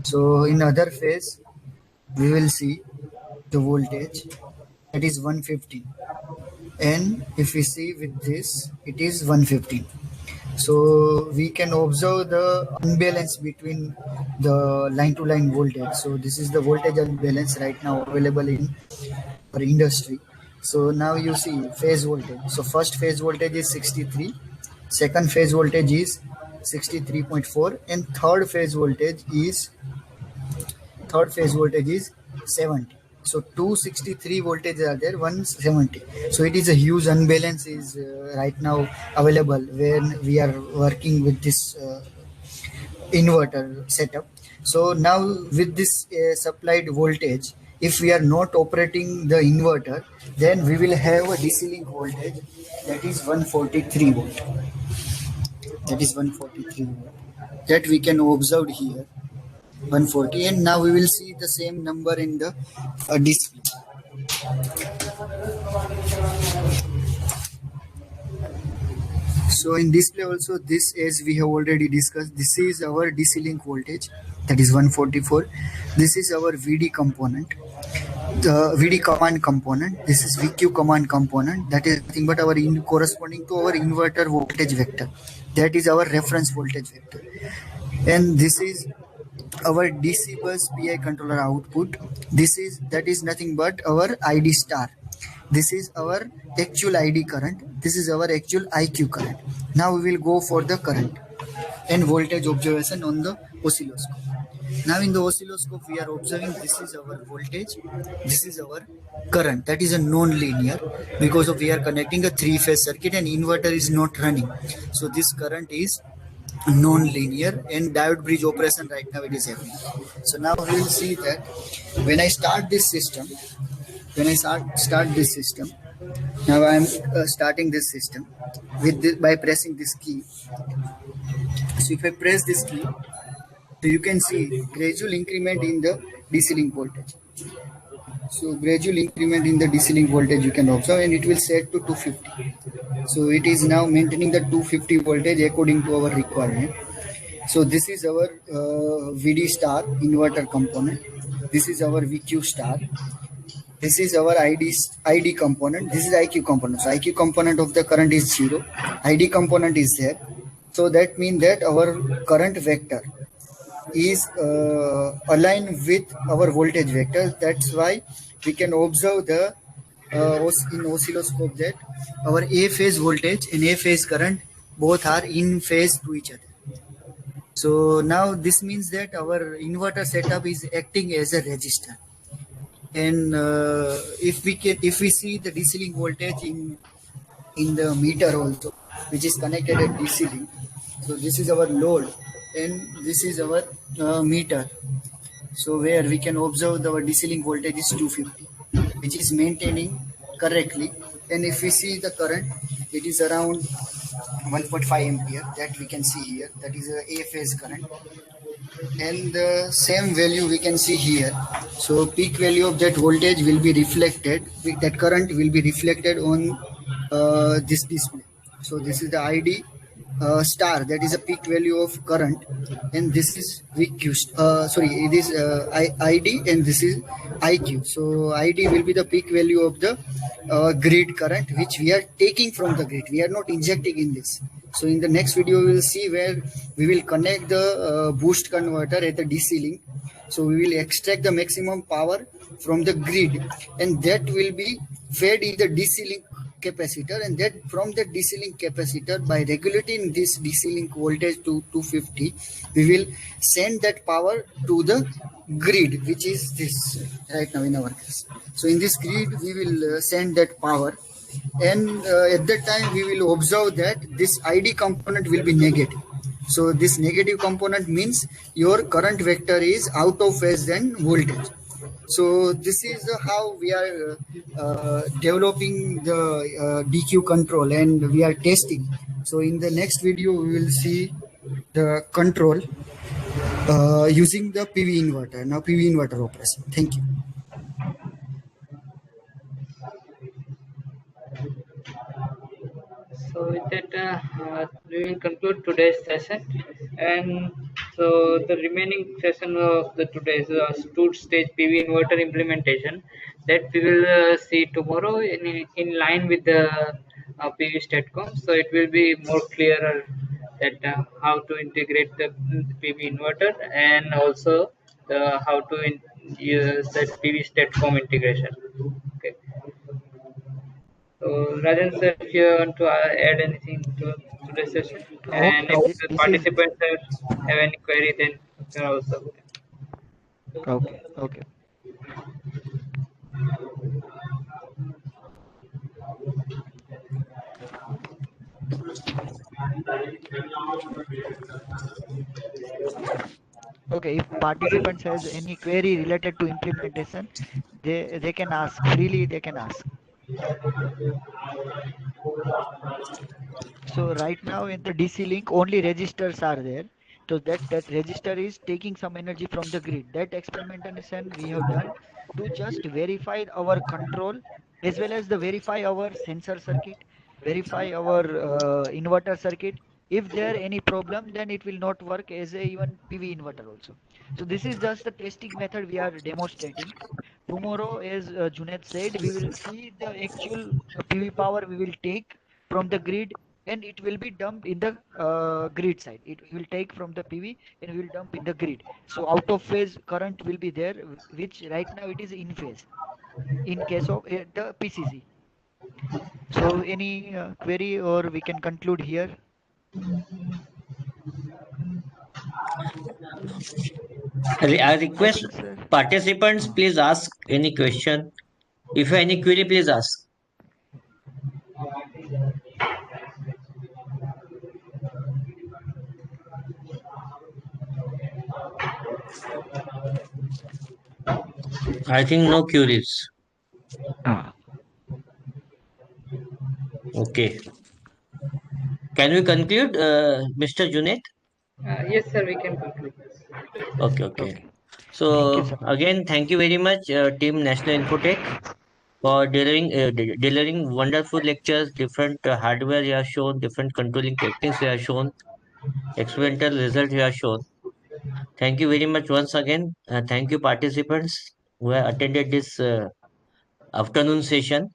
So in other phase, we will see the voltage, that is 115. And if we see with this, it is 115. So we can observe the unbalance between the line to line voltage. So this is the voltage unbalance right now available in our industry. So now you see phase voltage. So first phase voltage is 63, second phase voltage is 63.4, and third phase voltage is 70. So 263 voltages are there, 170. So it is a huge unbalance is right now available when we are working with this inverter setup. So now with this supplied voltage, if we are not operating the inverter, then we will have a DC link voltage, that is 143 volt. That is 143 volt. That we can observe here, 140. And now we will see the same number in the display. So in display also, this, as we have already discussed, this is our DC link voltage, that is 144. This is our VD component, the VD command component. This is VQ command component, that is nothing but our corresponding to our inverter voltage vector, that is our reference voltage vector. And this is our DC bus PI controller output. That is nothing but our ID star. This is our actual ID current. This is our actual IQ current. Now we will go for the current and voltage observation on the oscilloscope. Now in the oscilloscope, we are observing this is our voltage, this is our current. That is a non-linear because of we are connecting a three-phase circuit and inverter is not running. So this current is non-linear and diode bridge operation right now it is happening. So now we will see that when I start this system, now I am starting this system with this, by pressing this key. So if I press this key, so you can see gradual increment in the DC link voltage. So gradual increment in the DC link voltage you can observe, and it will set to 250. So it is now maintaining the 250 voltage according to our requirement. So this is our VD star inverter component. This is our VQ star. This is our ID component. This is IQ component. So IQ component of the current is 0. ID component is there. So that means that our current vector is aligned with our voltage vector. That's why we can observe the in oscilloscope that our A phase voltage and A phase current both are in phase to each other. So now this means that our inverter setup is acting as a resistor. And if we see the DC link voltage in the meter also, which is connected at DC link. So this is our load and this is our meter. So where we can observe our DC link voltage is 250, which is maintaining correctly. And if we see the current, it is around 1.5 ampere that we can see here. That is a phase current. And the same value we can see here. So peak value of that voltage will be reflected, that current will be reflected on this display. So this is the ID star, that is a peak value of current, and this is VQ, it is ID and this is IQ. So ID will be the peak value of the grid current which we are taking from the grid. We are not injecting in this. So in the next video we will see where we will connect the boost converter at the DC link. So we will extract the maximum power from the grid, and that will be fed in the DC link capacitor, and that from the DC link capacitor, by regulating this DC link voltage to 250, we will send that power to the grid, which is this right now in our case. So in this grid we will send that power and at that time we will observe that this id component will be negative. So this negative component means your current vector is out of phase than voltage. So this is how we are developing the dq control, and we are testing. So in the next video we will see the control using the PV inverter. Now PV inverter operation. Thank you.
So with that, we will conclude today's session. And so the remaining session of the today's two-stage PV inverter implementation, that we will see tomorrow in line with the PV statcom. So it will be more clearer that how to integrate the PV inverter, and also how to use the PV statcom integration. Okay. So, Rajan sir, if you want to add anything to today's session, and
Okay,
if the
this is
participants have any query, then you can also.
okay. Okay. Okay, if participants has any query related to implementation, they can ask freely. They can ask. So right now in the DC link, only registers are there. So that register is taking some energy from the grid. That experimentation we have done to just verify our control as well as the verify our sensor circuit, verify our inverter circuit. If there any problem, then it will not work as a even PV inverter also. So this is just the testing method we are demonstrating. Tomorrow, as Junaid said, we will see the actual PV power we will take from the grid, and it will be dumped in the grid side. It will take from the PV and will dump in the grid. So out of phase current will be there, which right now it is in phase in case of the PCC. So any query, or we can conclude here?
I
I
request
think, sir.
participants, please ask any question. If you have any query, please ask. I think no queries.
Ah.
Okay. Can we conclude, Mr. Junaid?
Yes, sir, we can conclude.
Okay, okay.
Okay. Thank you,
So
sir.
again, thank you very much, Team National Infotech, for delivering wonderful lectures. Different hardware you have shown, different controlling techniques you have shown, experimental results you have shown. Thank you very much once again. Thank you, participants who have attended this afternoon session.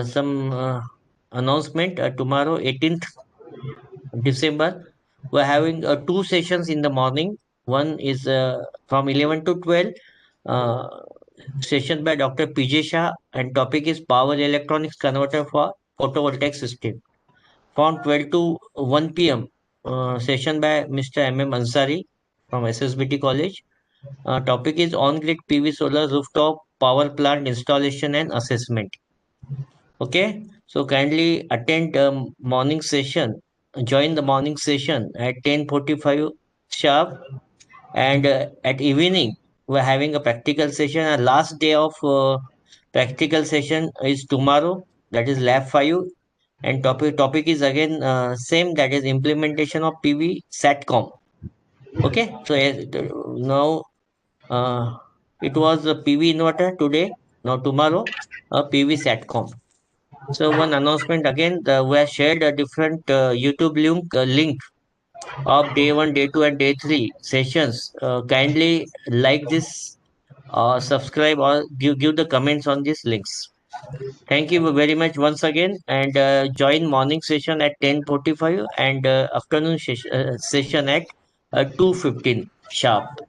Some announcement tomorrow, 18th December. We're having two sessions in the morning. One is from 11 to 12. Uh, Session by Dr. PJ Shah, and topic is power electronics converter for photovoltaic system. From 12 to 1 p.m. Session by Mr. M.M. Ansari from SSBT College. Topic is on-grid PV solar rooftop power plant installation and assessment. Okay, so kindly attend morning session. Join the morning session at 10:45 sharp, and at evening we're having a practical session. And last day of practical session is tomorrow. That is lab 5, and topic is again same. That is implementation of PV SATCOM. Okay, so now uh, it was a PV inverter today. Now tomorrow a PV SATCOM. So one announcement again, we have shared a different YouTube link of day 1, day 2, and day 3 sessions. Kindly like this, subscribe, or give the comments on these links. Thank you very much once again, and join morning session at 10:45, and afternoon session at 2:15 sharp.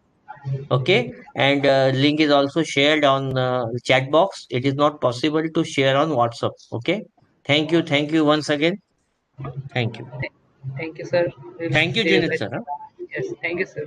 Okay, and link is also shared on chat box. It is not possible to share on WhatsApp. Okay, thank you once again. Thank you.
Thank you, sir. We'll
Thank you,
see you
Junaid
later.
sir. Huh?
Yes, thank you, sir.